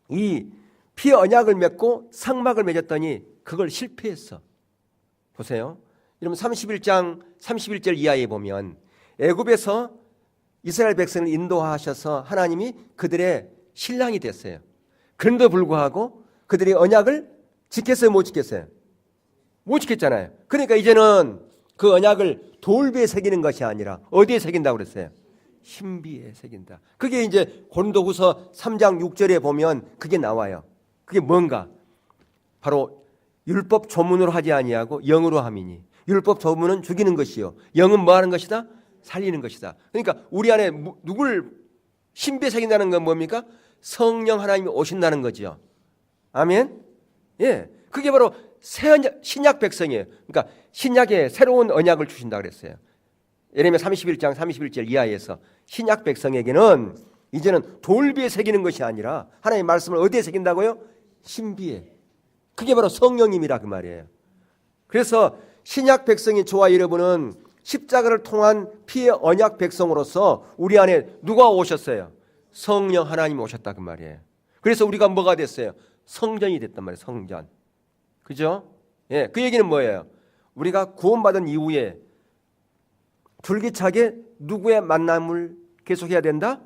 S1: 이 피 언약을 맺고 성막을 맺었더니 그걸 실패했어. 보세요. 여러분 31장 31절 이하에 보면 애굽에서 이스라엘 백성을 인도하셔서 하나님이 그들의 신랑이 됐어요. 그런데도 불구하고 그들이 언약을 지켰어요? 못 지켰어요? 못 지켰잖아요. 그러니까 이제는 그 언약을 돌비에 새기는 것이 아니라 어디에 새긴다고 그랬어요? 신비에 새긴다. 그게 이제 고린도후서 3장 6절에 보면 그게 나와요. 그게 뭔가? 바로 율법 조문으로 하지 아니하고 영으로 함이니. 율법 조문은 죽이는 것이요, 영은 뭐 하는 것이다? 살리는 것이다. 그러니까 우리 안에 누굴 신비에 새긴다는 건 뭡니까? 성령 하나님이 오신다는 거죠. 아멘. 예, 그게 바로 신약 백성이에요. 그러니까 신약에 새로운 언약을 주신다 그랬어요. 예레미야 31장 31절 이하에서 신약 백성에게는 이제는 돌비에 새기는 것이 아니라 하나님의 말씀을 어디에 새긴다고요? 신비에. 그게 바로 성령님이라 그 말이에요. 그래서 신약 백성인 저와 여러분은 십자가를 통한 피의 언약 백성으로서 우리 안에 누가 오셨어요? 성령 하나님이 오셨다 그 말이에요. 그래서 우리가 뭐가 됐어요? 성전이 됐단 말이에요. 성전. 그죠? 예, 그 얘기는 뭐예요? 우리가 구원받은 이후에 줄기차게 누구의 만남을 계속해야 된다?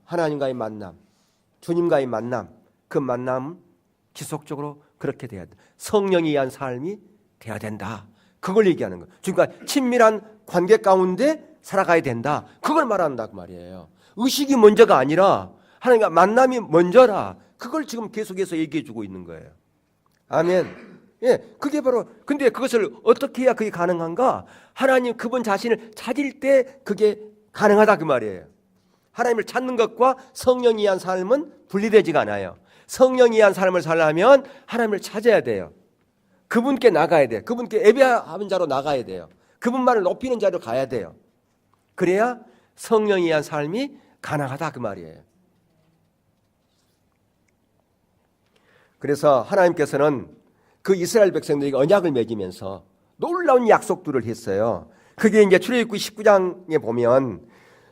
S1: 하나님과의 만남, 주님과의 만남. 그 만남 지속적으로 그렇게 돼야 돼. 성령이 위한 삶이 돼야 된다. 그걸 얘기하는 거예요. 그러니까 친밀한 관계 가운데 살아가야 된다. 그걸 말한다 그 말이에요. 의식이 먼저가 아니라 하나님과 만남이 먼저라. 그걸 지금 계속해서 얘기해 주고 있는 거예요. 아멘. 예, 그게 바로, 근데 그것을 어떻게 해야 그게 가능한가? 하나님 그분 자신을 찾을 때 그게 가능하다 그 말이에요. 하나님을 찾는 것과 성령이 위한 삶은 분리되지가 않아요. 성령이 위한 삶을 살려면 하나님을 찾아야 돼요. 그분께 나가야 돼요. 그분께 예배하는 자로 나가야 돼요. 그분만을 높이는 자로 가야 돼요. 그래야 성령이 위한 삶이 가능하다 그 말이에요. 그래서 하나님께서는 그 이스라엘 백성들에게 언약을 맺으면서 놀라운 약속들을 했어요. 그게 이제 출애굽기 19장에 보면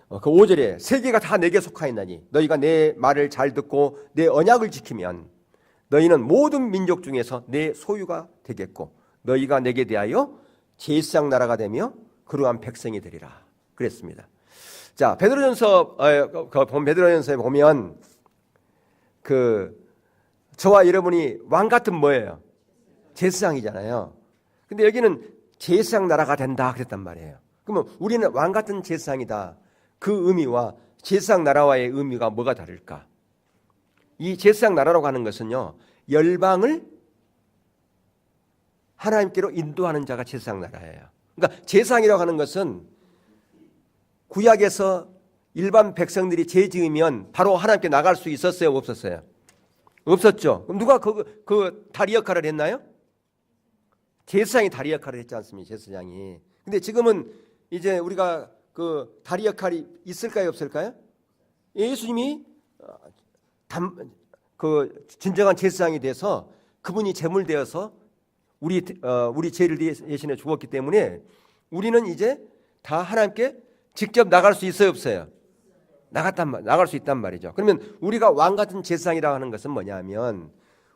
S1: 그 5절에 세계가 다 내게 속하였나니 너희가 내 말을 잘 듣고 내 언약을 지키면 너희는 모든 민족 중에서 내 소유가 되겠고 너희가 내게 대하여 제사장 나라가 되며 그러한 백성이 되리라 그랬습니다. 자, 베드로전서에 보면 저와 여러분이 왕 같은 뭐예요? 제사장이잖아요. 근데 여기는 제사장 나라가 된다 그랬단 말이에요. 그러면 우리는 왕 같은 제사장이다. 그 의미와 제사장 나라와의 의미가 뭐가 다를까? 이 제사장 나라라고 하는 것은요, 열방을 하나님께로 인도하는 자가 제사장 나라예요. 그러니까 제사장이라고 하는 것은 구약에서 일반 백성들이 죄 지으면 바로 하나님께 나갈 수 있었어요? 없었어요? 없었죠. 그럼 누가 그 다리 역할을 했나요? 제사장이 다리 역할을 했지 않습니까? 제사장이. 근데 지금은 이제 우리가 그 다리 역할이 있을까요? 없을까요? 예수님이 그 진정한 제사장이 돼서 그분이 제물 되어서 우리 죄를 대신해 죽었기 때문에 우리는 이제 다 하나님께 직접 나갈 수 있어요? 없어요? 나갈 수 있단 말이죠. 그러면 우리가 왕 같은 제사장이라고 하는 것은 뭐냐면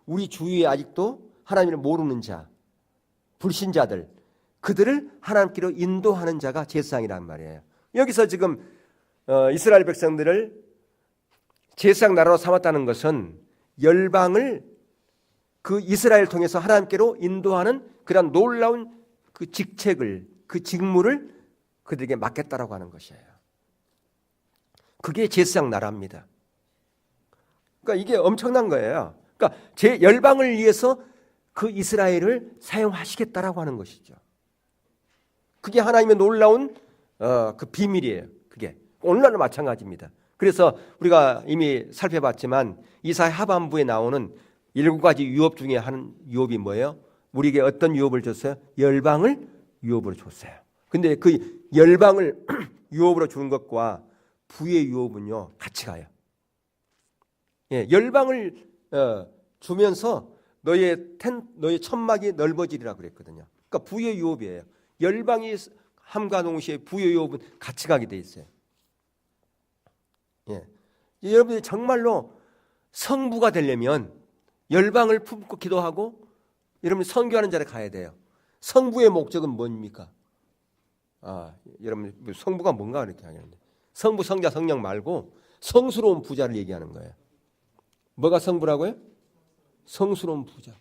S1: 우리 주위에 아직도 하나님을 모르는 자, 불신자들, 그들을 하나님께로 인도하는 자가 제사장이란 말이에요. 여기서 지금 이스라엘 백성들을 제사장 나라로 삼았다는 것은 열방을 그 이스라엘 통해서 하나님께로 인도하는 그런 놀라운 그 직책을, 그 직무를 그들에게 맡겼다라고 하는 것이에요. 그게 제사장 나라입니다. 그러니까 이게 엄청난 거예요. 그러니까 제 열방을 위해서 그 이스라엘을 사용하시겠다라고 하는 것이죠. 그게 하나님의 놀라운 그 비밀이에요. 그게 오늘날도 마찬가지입니다. 그래서 우리가 이미 살펴봤지만 이사야 하반부에 나오는 7가지 유업 중에 한 유업이 뭐예요? 우리에게 어떤 유업을 줬어요? 열방을 유업으로 줬어요. 근데 그 열방을 유업으로 주는 것과 부의 유업은요 같이 가요. 예, 열방을 주면서 너의 천막이 넓어지리라 그랬거든요. 그러니까 부의 유업이에요. 열방이 함과 동시에 부의 유업은 같이 가게 돼 있어요. 예, 여러분들이 정말로 성부가 되려면 열방을 품고 기도하고 여러분이 선교하는 자리에 가야 돼요. 성부의 목적은 뭡니까? 여러분 성부가 뭔가 이렇게 하겠는데 성부, 성자, 성령 말고 성스러운 부자를 얘기하는 거예요. 뭐가 성부라고요? 성스러운 부자.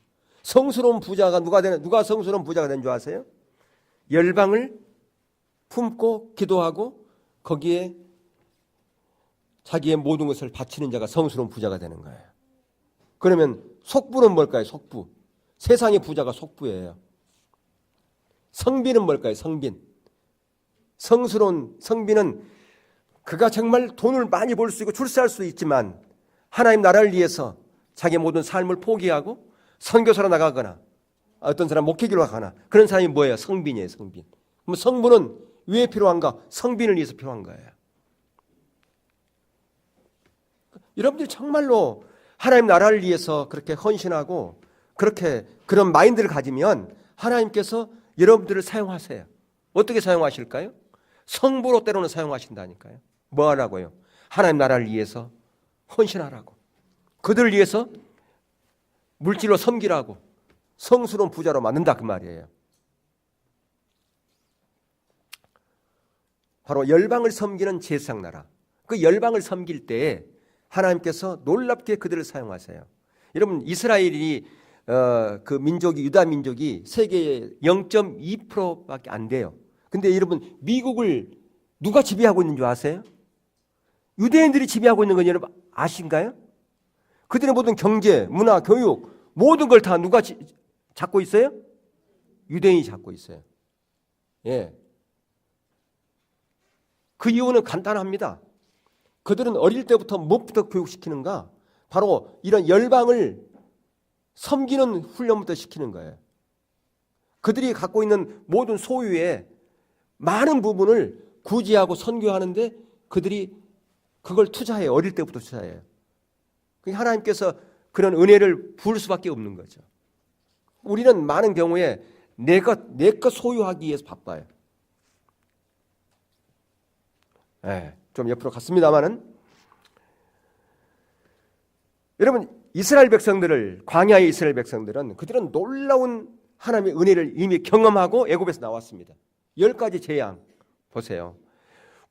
S1: 성스러운 부자가 누가 성스러운 부자가 된 줄 아세요? 열방을 품고 기도하고 거기에 자기의 모든 것을 바치는 자가 성스러운 부자가 되는 거예요. 그러면 속부는 뭘까요? 속부. 세상의 부자가 속부예요. 성빈은 뭘까요? 성빈. 성스러운 성빈은 그가 정말 돈을 많이 벌 수 있고 출세할 수 있지만 하나님 나라를 위해서 자기 모든 삶을 포기하고 선교사로 나가거나 어떤 사람 목회기로 가거나 그런 사람이 뭐예요? 성빈이에요. 성빈. 그럼 성부는 왜 필요한가? 성빈을 위해서 필요한 거예요. 여러분들이 정말로 하나님 나라를 위해서 그렇게 헌신하고 그렇게 그런 마인드를 가지면 하나님께서 여러분들을 사용하세요. 어떻게 사용하실까요? 성부로 때로는 사용하신다니까요. 뭐 하라고요? 하나님 나라를 위해서 헌신하라고. 그들을 위해서 물질로 섬기라고. 성스러운 부자로 만든다 그 말이에요. 바로 열방을 섬기는 제사장 나라. 그 열방을 섬길 때 하나님께서 놀랍게 그들을 사용하세요. 여러분 이스라엘이 그 민족이 유다 민족이 세계의 0.2%밖에 안 돼요. 근데 여러분 미국을 누가 지배하고 있는 줄 아세요? 유대인들이 지배하고 있는 건 여러분 아신가요? 그들의 모든 경제, 문화, 교육 모든 걸 다 누가 잡고 있어요? 유대인이 잡고 있어요. 예. 그 이유는 간단합니다. 그들은 어릴 때부터 무엇부터 교육시키는가? 바로 이런 열방을 섬기는 훈련부터 시키는 거예요. 그들이 갖고 있는 모든 소유의 많은 부분을 구제하고 선교하는데 그들이 그걸 투자해요. 어릴 때부터 투자해요. 하나님께서 그런 은혜를 부을 수밖에 없는 거죠. 우리는 많은 경우에 내 것 소유하기 위해서 바빠요. 네, 좀 옆으로 갔습니다만은 여러분 이스라엘 백성들을 광야의 이스라엘 백성들은 그들은 놀라운 하나님의 은혜를 이미 경험하고 애굽에서 나왔습니다. 10가지 재앙 보세요.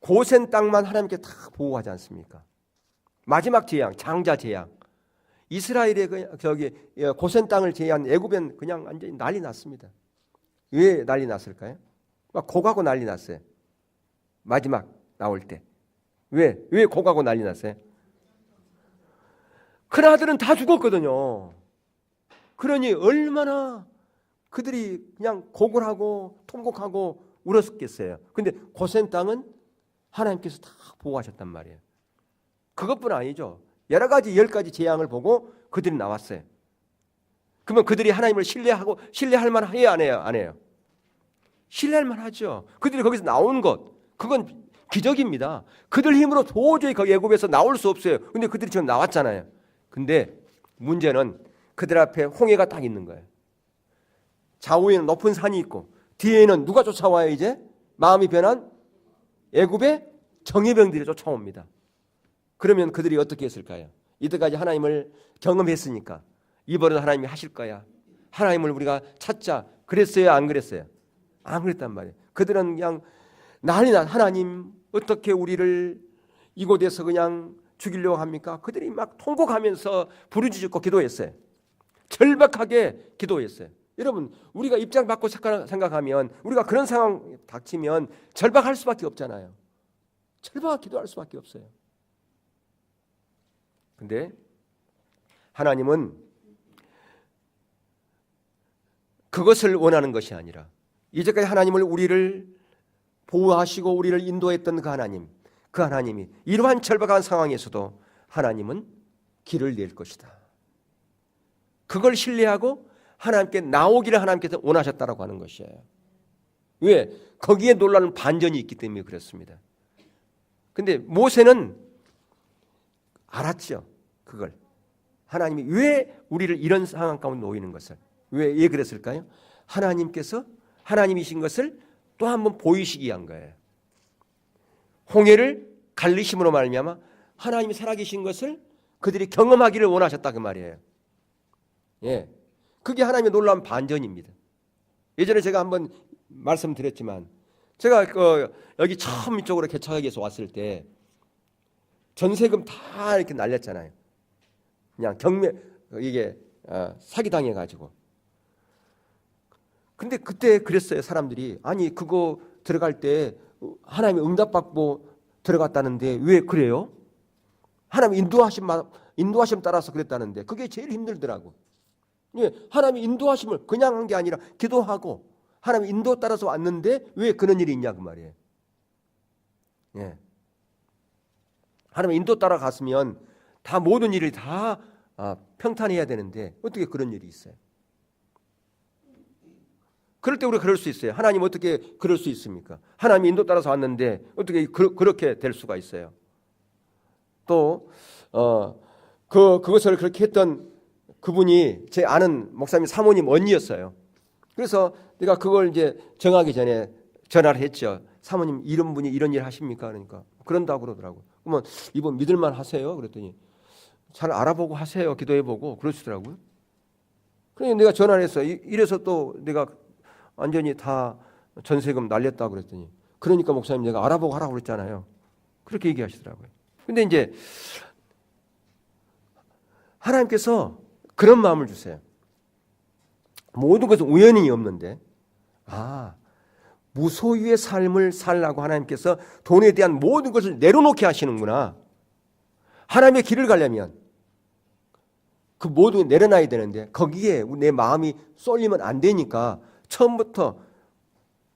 S1: 고센 땅만 하나님께 다 보호하지 않습니까? 마지막 재앙, 장자 재앙. 이스라엘의 저기 고센 땅을 제외한 애굽엔 그냥 완전히 난리 났습니다. 왜 난리 났을까요? 막 고가고 난리 났어요. 마지막 나올 때. 왜 고가고 난리 났어요? 큰 아들은 다 죽었거든요. 그러니 얼마나 그들이 그냥 고굴하고 통곡하고 울었겠어요. 근데 고센 땅은 하나님께서 다 보호하셨단 말이에요. 그것뿐 아니죠. 여러 가지 10가지 재앙을 보고 그들이 나왔어요. 그러면 그들이 하나님을 신뢰할 만해요, 안 해요? 안 해요. 신뢰할 만하죠. 그들이 거기서 나온 것, 그건 기적입니다. 그들 힘으로 도저히 거기 애굽에서 나올 수 없어요. 근데 그들이 지금 나왔잖아요. 근데 문제는 그들 앞에 홍해가 딱 있는 거예요. 좌우에는 높은 산이 있고 뒤에는 누가 쫓아와요 이제? 마음이 변한 애굽의 정예병들이 쫓아옵니다. 그러면 그들이 어떻게 했을까요? 이때까지 하나님을 경험했으니까 이번에는 하나님이 하실 거야. 하나님을 우리가 찾자. 그랬어요? 안 그랬어요? 안 그랬단 말이에요. 그들은 그냥 난리나 하나님 어떻게 우리를 이곳에서 그냥 죽이려고 합니까? 그들이 막 통곡하면서 부르짖고 기도했어요. 절박하게 기도했어요. 여러분 우리가 입장 바꿔 생각하면 우리가 그런 상황 닥치면 절박할 수밖에 없잖아요. 절박하게 기도할 수밖에 없어요. 근데 하나님은 그것을 원하는 것이 아니라 이제까지 하나님을 우리를 보호하시고 우리를 인도했던 그 하나님이 이러한 절박한 상황에서도 하나님은 길을 낼 것이다. 그걸 신뢰하고 하나님께 나오기를 하나님께서 원하셨다라고 하는 것이에요. 왜? 거기에 놀라는 반전이 있기 때문에 그렇습니다. 근데 모세는 알았죠. 그걸. 하나님이 왜 우리를 이런 상황 가운데 놓이는 것을. 왜 그랬을까요? 하나님께서 하나님이신 것을 또 한 번 보이시기 위한 거예요. 홍해를 갈리심으로 말미암아 하나님이 살아계신 것을 그들이 경험하기를 원하셨다 그 말이에요. 예, 그게 하나님의 놀라운 반전입니다. 예전에 제가 한번 말씀드렸지만 제가 여기 처음 이쪽으로 개척하기 위해서 왔을 때 전세금 다 이렇게 날렸잖아요. 그냥 이게 사기당해 가지고. 근데 그때 그랬어요. 사람들이 아니 그거 들어갈 때 하나님의 응답받고 들어갔다는데 왜 그래요? 하나님 인도하심 따라서 그랬다는데 그게 제일 힘들더라고. 예, 하나님의 인도하심을 그냥 한 게 아니라 기도하고 하나님 인도 따라서 왔는데 왜 그런 일이 있냐 그 말이에요. 예. 하나님 인도 따라갔으면 다 모든 일이 다 평탄해야 되는데 어떻게 그런 일이 있어요? 그럴 때 우리가 그럴 수 있어요. 하나님 어떻게 그럴 수 있습니까? 하나님 인도 따라서 왔는데 어떻게 그렇게 될 수가 있어요? 또 그것을 그렇게 했던 그분이 제 아는 목사님 사모님 언니였어요. 그래서 내가 그걸 이제 정하기 전에 전화를 했죠. 사모님 이런 분이 이런 일 하십니까? 그러니까 그런다고 그러더라고. 그러면 이분 믿을만 하세요? 그랬더니 잘 알아보고 하세요. 기도해보고 그러시더라고요. 그래서 내가 전화를 했어요. 이래서 또 내가 완전히 다 전세금 날렸다고 그랬더니 그러니까 목사님 내가 알아보고 하라고 그랬잖아요. 그렇게 얘기하시더라고요. 근데 이제 하나님께서 그런 마음을 주세요. 모든 것은 우연이 없는데 무소유의 삶을 살라고 하나님께서 돈에 대한 모든 것을 내려놓게 하시는구나. 하나님의 길을 가려면 그 모든 걸 내려놔야 되는데 거기에 내 마음이 쏠리면 안 되니까 처음부터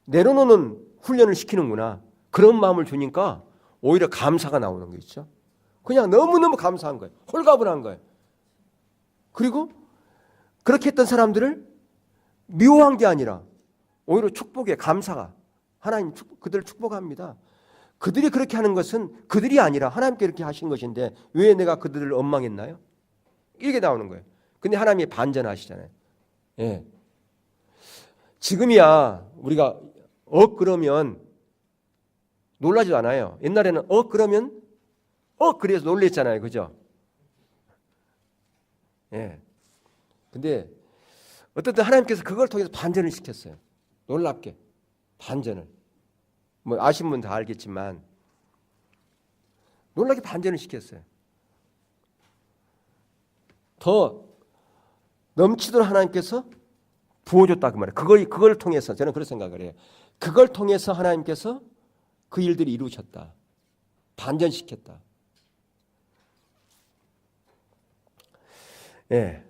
S1: 내려놓는 훈련을 시키는구나. 그런 마음을 주니까 오히려 감사가 나오는 거 있죠. 그냥 너무너무 감사한 거예요. 홀가분한 거예요. 그리고 그렇게 했던 사람들을 미워한 게 아니라 오히려 축복에 감사가 하나님 그들을 축복합니다. 그들이 그렇게 하는 것은 그들이 아니라 하나님께 이렇게 하신 것인데 왜 내가 그들을 원망했나요? 이게 나오는 거예요. 근데 하나님이 반전하시잖아요. 예. 지금이야 우리가 그러면 놀라지도 않아요. 옛날에는 그러면 그래서 놀랬잖아요. 그죠? 예. 근데 어떤 때 하나님께서 그걸 통해서 반전을 시켰어요. 놀랍게 반전을. 뭐 아신 분 다 알겠지만 놀랍게 반전을 시켰어요. 더 넘치도록 하나님께서 부어줬다 그 말이에요. 그걸 통해서 저는 그런 생각을 해요. 그걸 통해서 하나님께서 그 일들이 이루셨다. 반전시켰다. 예.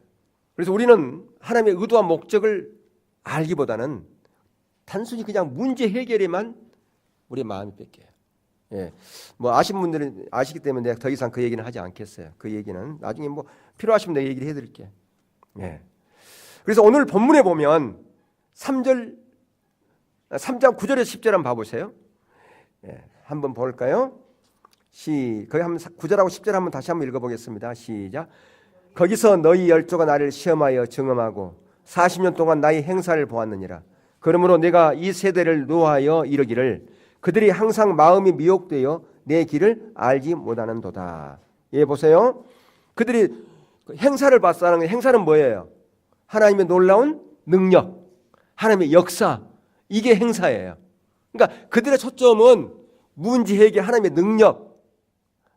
S1: 그래서 우리는 하나님의 의도와 목적을 알기보다는 단순히 그냥 문제 해결에만 우리의 마음이 뺏겨요. 예. 뭐 아신 분들은 아시기 때문에 내가 더 이상 그 얘기는 하지 않겠어요. 그 얘기는 나중에 뭐 필요하시면 내가 얘기를 해드릴게요. 예. 그래서 오늘 본문에 보면 3장 9절에서 10절 한번 봐보세요. 예. 한번 볼까요? 거기 한번 9절하고 10절 한번 다시 한번 읽어보겠습니다. 시작. 거기서 너희 열조가 나를 시험하여 증험하고 40년 동안 나의 행사를 보았느니라. 그러므로 내가 이 세대를 노하여 이르기를 그들이 항상 마음이 미혹되어 내 길을 알지 못하는도다. 예, 보세요. 그들이 행사를 봤다는 게 행사는 뭐예요? 하나님의 놀라운 능력, 하나님의 역사, 이게 행사예요. 그러니까 그들의 초점은 문제 해결, 하나님의 능력,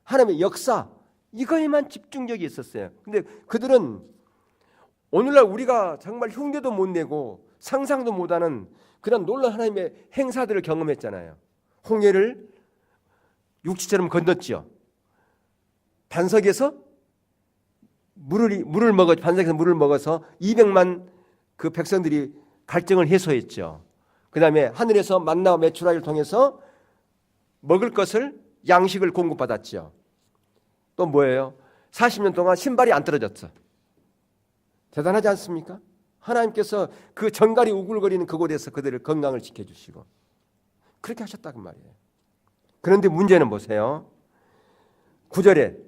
S1: 하나님의 역사, 이거에만 집중력이 있었어요. 근데 그들은 오늘날 우리가 정말 흉내도 못 내고 상상도 못하는 그런 놀라운 하나님의 행사들을 경험했잖아요. 홍해를 육지처럼 건넜죠. 반석에서 반석에서 물을 먹어서 200만 그 백성들이 갈증을 해소했죠. 그 다음에 하늘에서 만나와 메추라기를 통해서 먹을 것을 양식을 공급받았죠. 또 뭐예요? 40년 동안 신발이 안 떨어졌어. 대단하지 않습니까? 하나님께서 그 정갈이 우글거리는 그곳에서 그들을 건강을 지켜주시고 그렇게 하셨다 그 말이에요. 그런데 문제는 보세요. 9절에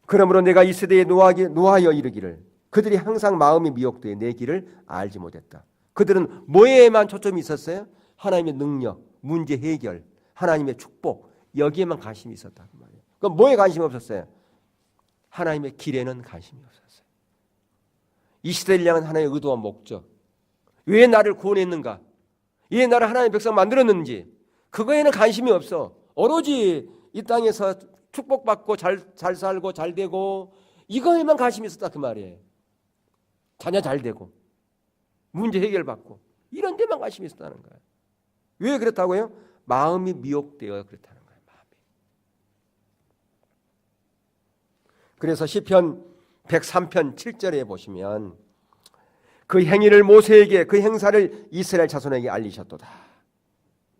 S1: 그러므로 내가 이 세대에 노하여 이르기를 그들이 항상 마음이 미혹되어 내 길을 알지 못했다. 그들은 뭐에만 초점이 있었어요? 하나님의 능력, 문제 해결, 하나님의 축복, 여기에만 관심이 있었다 그 말이에요. 그럼 뭐에 관심이 없었어요? 하나님의 길에는 관심이 없었어요. 이 시대를 향한 하나님의 의도와 목적, 왜 나를 구원했는가, 왜 나를 하나님의 백성 만들었는지 그거에는 관심이 없어. 오로지 이 땅에서 축복받고 잘 살고 잘 되고 이거에만 관심이 있었다 그 말이에요. 자녀 잘 되고 문제 해결받고 이런 데만 관심이 있었다는 거예요. 왜 그렇다고요? 마음이 미혹되어 그렇다는 거예요. 마음이. 그래서 시편 103편 7절에 보시면 그 행위를 모세에게 그 행사를 이스라엘 자손에게 알리셨도다.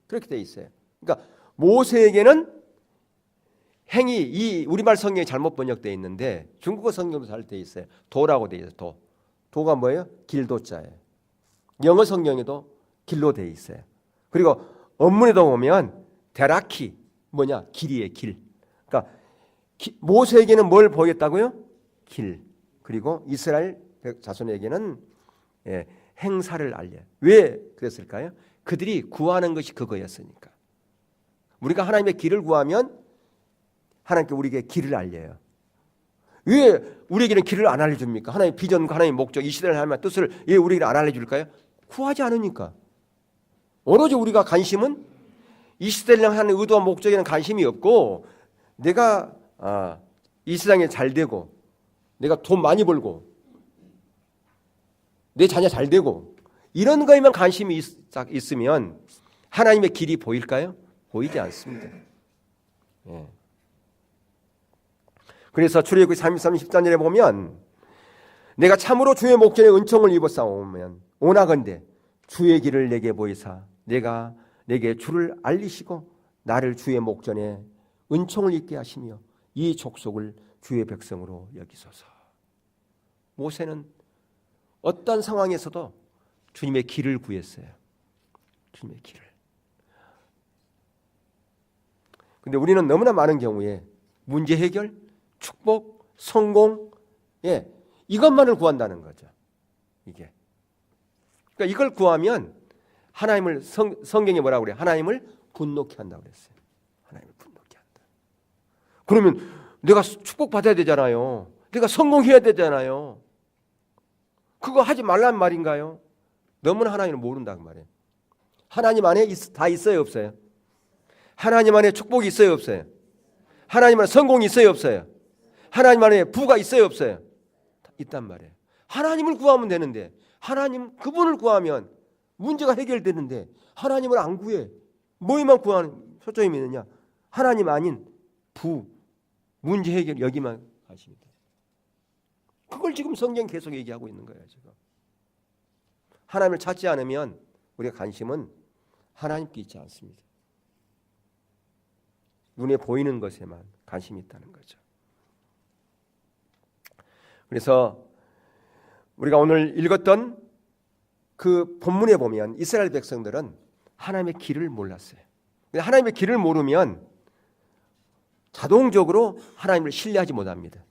S1: 그렇게 돼 있어요. 그러니까 모세에게는 행위, 이 우리말 성경이 잘못 번역되어 있는데 중국어 성경도 잘 되어 있어요. 도라고 되어 있어요. 도가 뭐예요? 길도자예요. 영어 성경에도 길로 되어 있어요. 그리고 원문에도 보면 데라키 뭐냐? 길이에요. 길. 그러니까 모세에게는 뭘 보였다고요? 길. 그리고 이스라엘 자손에게는 행사를 알려요. 왜 그랬을까요? 그들이 구하는 것이 그거였으니까. 우리가 하나님의 길을 구하면 하나님께 우리에게 길을 알려요. 왜 우리에게는 길을 안 알려줍니까? 하나님의 비전과 하나님의 목적, 이 시대를 하나님의 뜻을 왜 우리에게 안 알려줄까요? 구하지 않으니까. 오로지 우리가 관심은 이 시대를 향하는 의도와 목적에는 관심이 없고 내가 이 세상에 잘 되고 내가 돈 많이 벌고 내 자녀 잘 되고 이런 거에만 관심이 있으면 하나님의 길이 보일까요? 보이지 않습니다. 예. 그래서 출애굽기 33장 13절에 보면 내가 참으로 주의 목전에 은총을 입었사오면 오나건대 주의 길을 내게 보이사 내가 내게 주를 알리시고 나를 주의 목전에 은총을 입게 하시며 이 족속을 주의 백성으로 여기소서. 모세는 어떤 상황에서도 주님의 길을 구했어요. 주님의 길을. 근데 우리는 너무나 많은 경우에 문제 해결, 축복, 성공, 이것만을 구한다는 거죠. 이게. 그러니까 이걸 구하면 하나님을 성경에 뭐라고 그래요? 하나님을 분노케 한다고 그랬어요. 하나님을 분노케 한다. 그러면 내가 축복 받아야 되잖아요. 내가 성공해야 되잖아요. 그거 하지 말란 말인가요? 너무나 하나님을 모른다는 말이에요. 하나님 안에 다 있어요, 없어요? 하나님 안에 축복이 있어요, 없어요? 하나님 안에 성공이 있어요, 없어요? 하나님 안에 부가 있어요, 없어요? 있단 말이에요. 하나님을 구하면 되는데 하나님 그분을 구하면 문제가 해결되는데 하나님을 안 구해. 뭐에만 구하는 초점이 있느냐? 하나님 아닌 부, 문제 해결 여기만 하십니다. 그걸 지금 성경 계속 얘기하고 있는 거예요. 지금 하나님을 찾지 않으면 우리의 관심은 하나님께 있지 않습니다. 눈에 보이는 것에만 관심이 있다는 거죠. 그래서 우리가 오늘 읽었던 그 본문에 보면 이스라엘 백성들은 하나님의 길을 몰랐어요. 하나님의 길을 모르면 자동적으로 하나님을 신뢰하지 못합니다.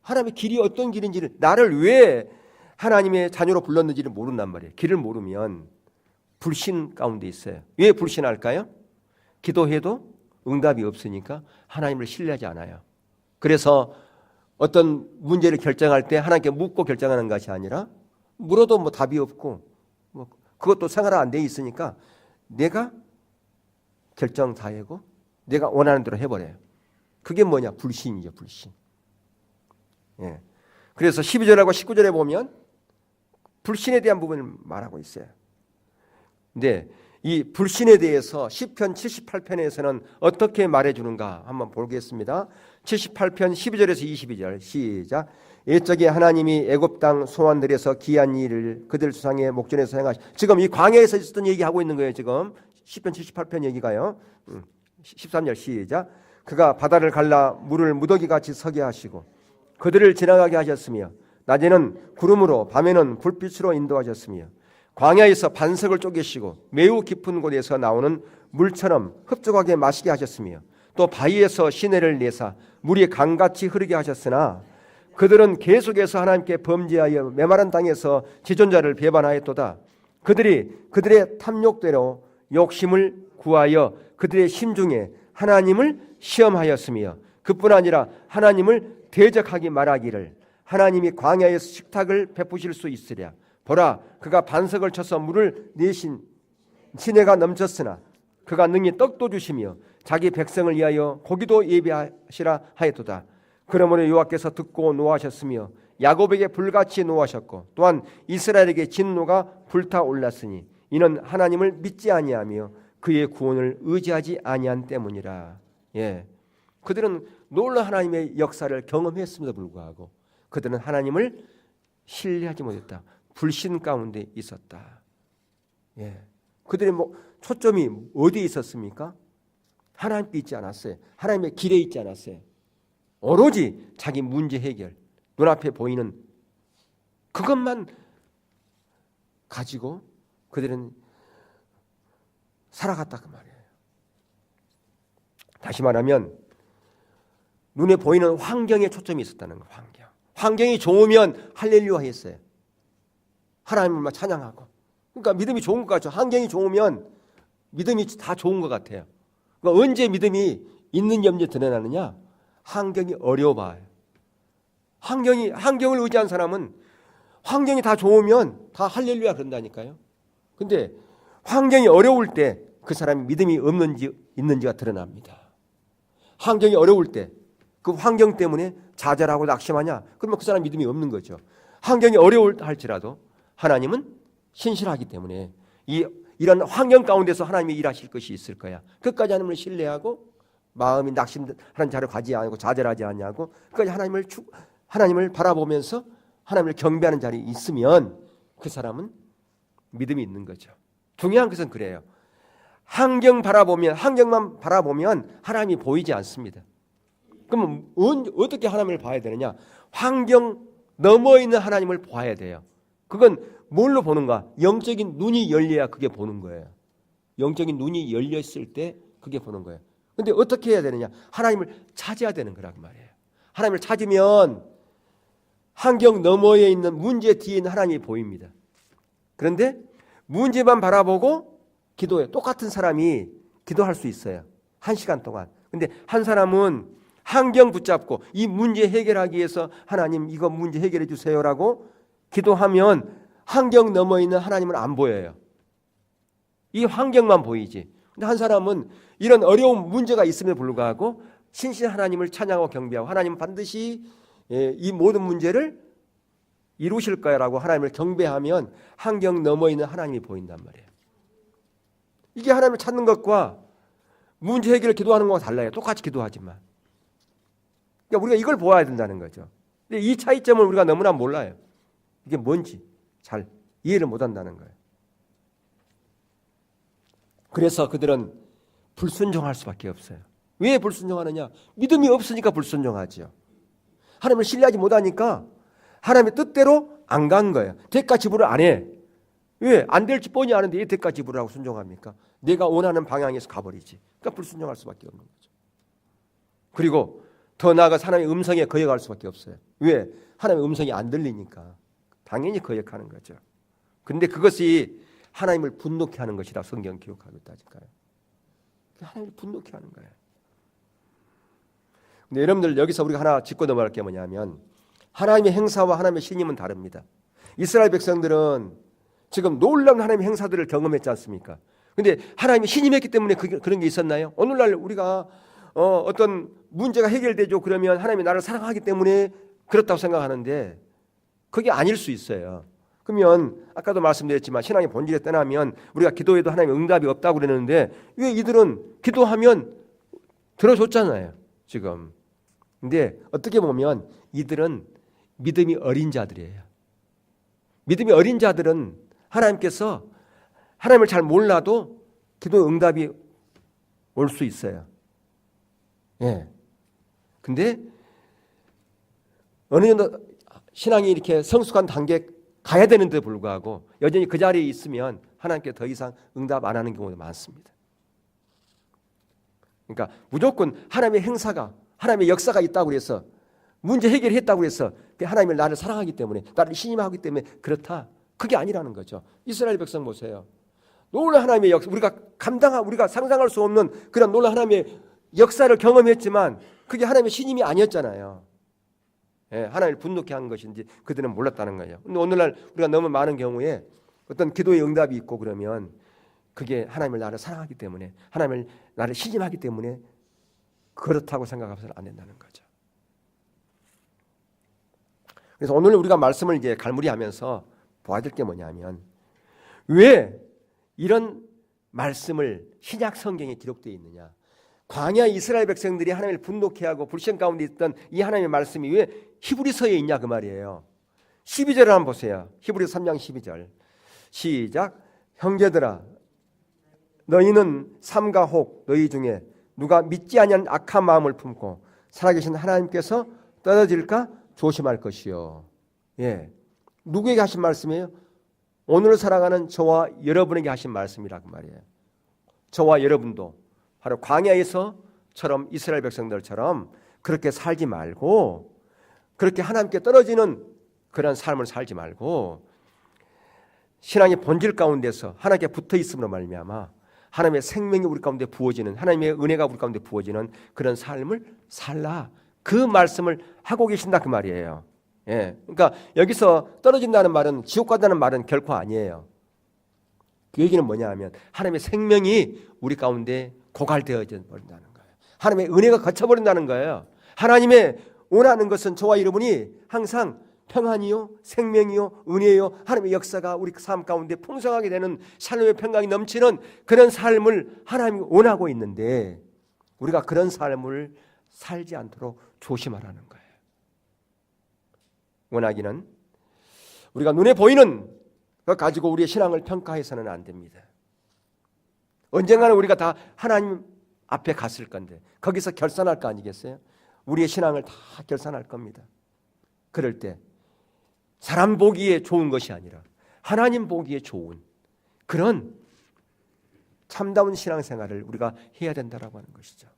S1: 하나님의 길이 어떤 길인지를, 나를 왜 하나님의 자녀로 불렀는지를 모른단 말이에요. 길을 모르면 불신 가운데 있어요. 왜 불신할까요? 기도해도 응답이 없으니까 하나님을 신뢰하지 않아요. 그래서 어떤 문제를 결정할 때 하나님께 묻고 결정하는 것이 아니라 물어도 뭐 답이 없고 그것도 생활화 안 돼 있으니까 내가 결정 다 하고 내가 원하는 대로 해버려요. 그게 뭐냐? 불신이죠. 불신. 예. 그래서 12절하고 19절에 보면 불신에 대한 부분을 말하고 있어요. 근데 이 불신에 대해서 시편 78편에서는 어떻게 말해주는가 한번 보겠습니다. 78편 12절에서 22절 시작. 옛적에 하나님이 애굽 땅 소환들에서 기한 일을 그들 수상의 목전에서 행하시. 지금 이 광야에서 있었던 얘기하고 있는 거예요. 지금 시편 78편 얘기가요. 13절 시작. 그가 바다를 갈라 물을 무더기같이 서게 하시고 그들을 지나가게 하셨으며 낮에는 구름으로 밤에는 불빛으로 인도하셨으며 광야에서 반석을 쪼개시고 매우 깊은 곳에서 나오는 물처럼 흡족하게 마시게 하셨으며 또 바위에서 시내를 내사 물이 강같이 흐르게 하셨으나 그들은 계속해서 하나님께 범죄하여 메마른 땅에서 지존자를 배반하였도다. 그들이 그들의 탐욕대로 욕심을 구하여 그들의 심중에 하나님을 시험하였으며 그뿐 아니라 하나님을 대적하기 말하기를 하나님이 광야에서 식탁을 베푸실 수 있으랴. 보라, 그가 반석을 쳐서 물을 내신 시내가 넘쳤으나 그가 능히 떡도 주시며 자기 백성을 위하여 고기도 예비하시라 하였도다. 그러므로 여호와께서 듣고 노하셨으며 야곱에게 불같이 노하셨고 또한 이스라엘에게 진노가 불타올랐으니 이는 하나님을 믿지 아니하며 그의 구원을 의지하지 아니한 때문이라. 예, 그들은 놀라운 하나님의 역사를 경험했음에도 불구하고 그들은 하나님을 신뢰하지 못했다. 불신 가운데 있었다. 예. 그들의 초점이 어디에 있었습니까? 하나님께 있지 않았어요. 하나님의 길에 있지 않았어요. 오로지 자기 문제 해결, 눈앞에 보이는 그것만 가지고 그들은 살아갔다 그 말이에요. 다시 말하면 눈에 보이는 환경에 초점이 있었다는 거예요. 환경이 좋으면 할렐루야 했어요. 하나님을 찬양하고. 그러니까 믿음이 좋은 것 같죠. 환경이 좋으면 믿음이 다 좋은 것 같아요. 그러니까 언제 믿음이 있는 염려에 드러나느냐? 환경이 어려워봐요. 환경을 의지한 사람은 환경이 다 좋으면 다 할렐루야 그런다니까요. 근데 환경이 어려울 때 그 사람이 믿음이 있는지가 드러납니다. 환경이 어려울 때 그 환경 때문에 좌절하고 낙심하냐? 그러면 그 사람 믿음이 없는 거죠. 환경이 어려울 할지라도 하나님은 신실하기 때문에 이런 환경 가운데서 하나님이 일하실 것이 있을 거야. 끝까지 하나님을 신뢰하고 마음이 낙심하는 자를 가지 않고 좌절하지 않냐고 끝까지 하나님을 바라보면서 하나님을 경배하는 자리에 있으면 그 사람은 믿음이 있는 거죠. 중요한 것은 그래요. 환경만 바라보면 하나님이 보이지 않습니다. 그러면 어떻게 하나님을 봐야 되느냐? 환경 넘어 있는 하나님을 봐야 돼요. 그건 뭘로 보는가? 영적인 눈이 열려야 그게 보는 거예요. 영적인 눈이 열렸을 때 그게 보는 거예요. 근데 어떻게 해야 되느냐? 하나님을 찾아야 되는 거란 말이에요. 하나님을 찾으면 환경 너머에 있는 문제 뒤에 있는 하나님이 보입니다. 그런데 문제만 바라보고 기도해. 똑같은 사람이 기도할 수 있어요. 1시간 동안. 근데 한 사람은 환경 붙잡고 이 문제 해결하기 위해서 하나님 이거 문제 해결해 주세요라고 기도하면 환경 넘어 있는 하나님은 안 보여요. 이 환경만 보이지. 근데 한 사람은 이런 어려운 문제가 있음에도 불구하고 신실한 하나님을 찬양하고 경배하고 하나님은 반드시 이 모든 문제를 이루실 거야라고 하나님을 경배하면 환경 넘어 있는 하나님이 보인단 말이에요. 이게 하나님을 찾는 것과 문제 해결을 기도하는 것과 달라요. 똑같이 기도하지만. 그러니까 우리가 이걸 보아야 된다는 거죠. 근데 이 차이점을 우리가 너무나 몰라요. 이게 뭔지 잘 이해를 못한다는 거예요. 그래서 그들은 불순종할 수밖에 없어요. 왜 불순종하느냐? 믿음이 없으니까 불순종하죠. 하나님을 신뢰하지 못하니까 하나님의 뜻대로 안 간 거예요. 대가 지불을 안 해. 왜? 안 될지 뻔히 아는데 왜 대가 지불을 하고 순종합니까? 내가 원하는 방향에서 가버리지. 그러니까 불순종할 수밖에 없는 거죠. 그리고 더 나아가서 하나님의 음성에 거역할 수밖에 없어요. 왜? 하나님의 음성이 안 들리니까. 당연히 거역하는 거죠. 근데 그것이 하나님을 분노케 하는 것이라 성경 기록하고 있다니까요. 하나님을 분노케 하는 거예요. 근데 여러분들 여기서 우리가 하나 짚고 넘어갈 게 뭐냐면 하나님의 행사와 하나님의 신임은 다릅니다. 이스라엘 백성들은 지금 놀라운 하나님의 행사들을 경험했지 않습니까? 근데 하나님이 신임했기 때문에 그런 게 있었나요? 오늘날 우리가 어떤 문제가 해결되죠. 그러면 하나님이 나를 사랑하기 때문에 그렇다고 생각하는데 그게 아닐 수 있어요. 그러면 아까도 말씀드렸지만 신앙의 본질에 떠나면 우리가 기도해도 하나님의 응답이 없다고 그러는데 왜 이들은 기도하면 들어줬잖아요. 지금. 근데 어떻게 보면 이들은 믿음이 어린 자들이에요. 믿음이 어린 자들은 하나님께서 하나님을 잘 몰라도 기도 응답이 올 수 있어요. 예. 근데 어느 정도 신앙이 이렇게 성숙한 단계에 가야 되는데 불구하고 여전히 그 자리에 있으면 하나님께 더 이상 응답 안 하는 경우도 많습니다. 그러니까 무조건 하나님의 행사가 하나님의 역사가 있다고 해서 문제 해결했다고 해서 하나님이 나를 사랑하기 때문에 나를 신임하기 때문에 그렇다. 그게 아니라는 거죠. 이스라엘 백성 보세요. 놀라운 하나님의 역사 우리가 상상할 수 없는 그런 놀라운 하나님의 역사를 경험했지만 그게 하나님의 신임이 아니었잖아요. 예, 하나님을 분노케 한 것인지 그들은 몰랐다는 거예요. 근데 오늘날 우리가 너무 많은 경우에 어떤 기도의 응답이 있고 그러면 그게 하나님을 나를 사랑하기 때문에 하나님을 나를 신임하기 때문에 그렇다고 생각해서는 안 된다는 거죠. 그래서 오늘 우리가 말씀을 이제 갈무리하면서 보아야 될 게 뭐냐면 왜 이런 말씀을 신약 성경에 기록되어 있느냐? 광야 이스라엘 백성들이 하나님을 분노케 하고 불신 가운데 있던 이 하나님의 말씀이 왜 히브리서에 있냐 그 말이에요. 12절을 한번 보세요. 히브리서 3장 12절 시작. 형제들아 너희는 삼가 혹 너희 중에 누가 믿지 아니한 악한 마음을 품고 살아계신 하나님께서 떨어질까 조심할 것이요. 예, 누구에게 하신 말씀이에요? 오늘 살아가는 저와 여러분에게 하신 말씀이라고 말이에요. 저와 여러분도 바로 광야에서처럼 이스라엘 백성들처럼 그렇게 살지 말고, 그렇게 하나님께 떨어지는 그런 삶을 살지 말고 신앙의 본질 가운데서 하나님께 붙어 있음으로 말미암아 하나님의 생명이 우리 가운데 부어지는, 하나님의 은혜가 우리 가운데 부어지는 그런 삶을 살라, 그 말씀을 하고 계신다 그 말이에요. 예, 그러니까 여기서 떨어진다는 말은 지옥 간다는 말은 결코 아니에요. 그 얘기는 뭐냐 하면 하나님의 생명이 우리 가운데 고갈되어 버린다는 거예요. 하나님의 은혜가 거쳐버린다는 거예요. 하나님의 원하는 것은 저와 여러분이 항상 평안이요 생명이요 은혜요 하나님의 역사가 우리 삶 가운데 풍성하게 되는 삶의 평강이 넘치는 그런 삶을 하나님이 원하고 있는데 우리가 그런 삶을 살지 않도록 조심하라는 거예요. 원하기는 우리가 눈에 보이는 것 가지고 우리의 신앙을 평가해서는 안 됩니다. 언젠가는 우리가 다 하나님 앞에 갔을 건데 거기서 결산할 거 아니겠어요? 우리의 신앙을 다 결산할 겁니다. 그럴 때 사람 보기에 좋은 것이 아니라 하나님 보기에 좋은 그런 참다운 신앙생활을 우리가 해야 된다라고 하는 것이죠.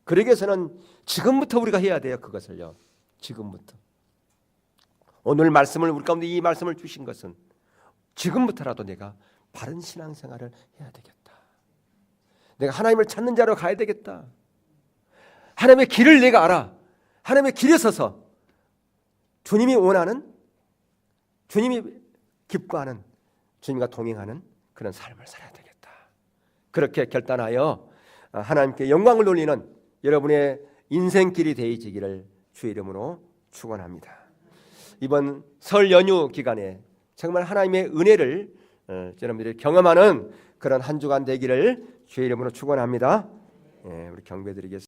S1: 그러기 위해서는 지금부터 우리가 해야 돼요. 그것을요. 지금부터. 오늘 말씀을 우리 가운데 이 말씀을 주신 것은 지금부터라도 내가 바른 신앙생활을 해야 되겠다. 내가 하나님을 찾는 자로 가야 되겠다. 하나님의 길을 내가 알아. 하나님의 길에 서서 주님이 원하는, 주님이 기뻐하는, 주님과 동행하는 그런 삶을 살아야 되겠다. 그렇게 결단하여 하나님께 영광을 돌리는 여러분의 인생길이 되어지기를 주의 이름으로 축원합니다. 이번 설 연휴 기간에 정말 하나님의 은혜를 여러분들이 경험하는 그런 한 주간 되기를 주의 이름으로 축원합니다. 우리 경배드리겠습니다.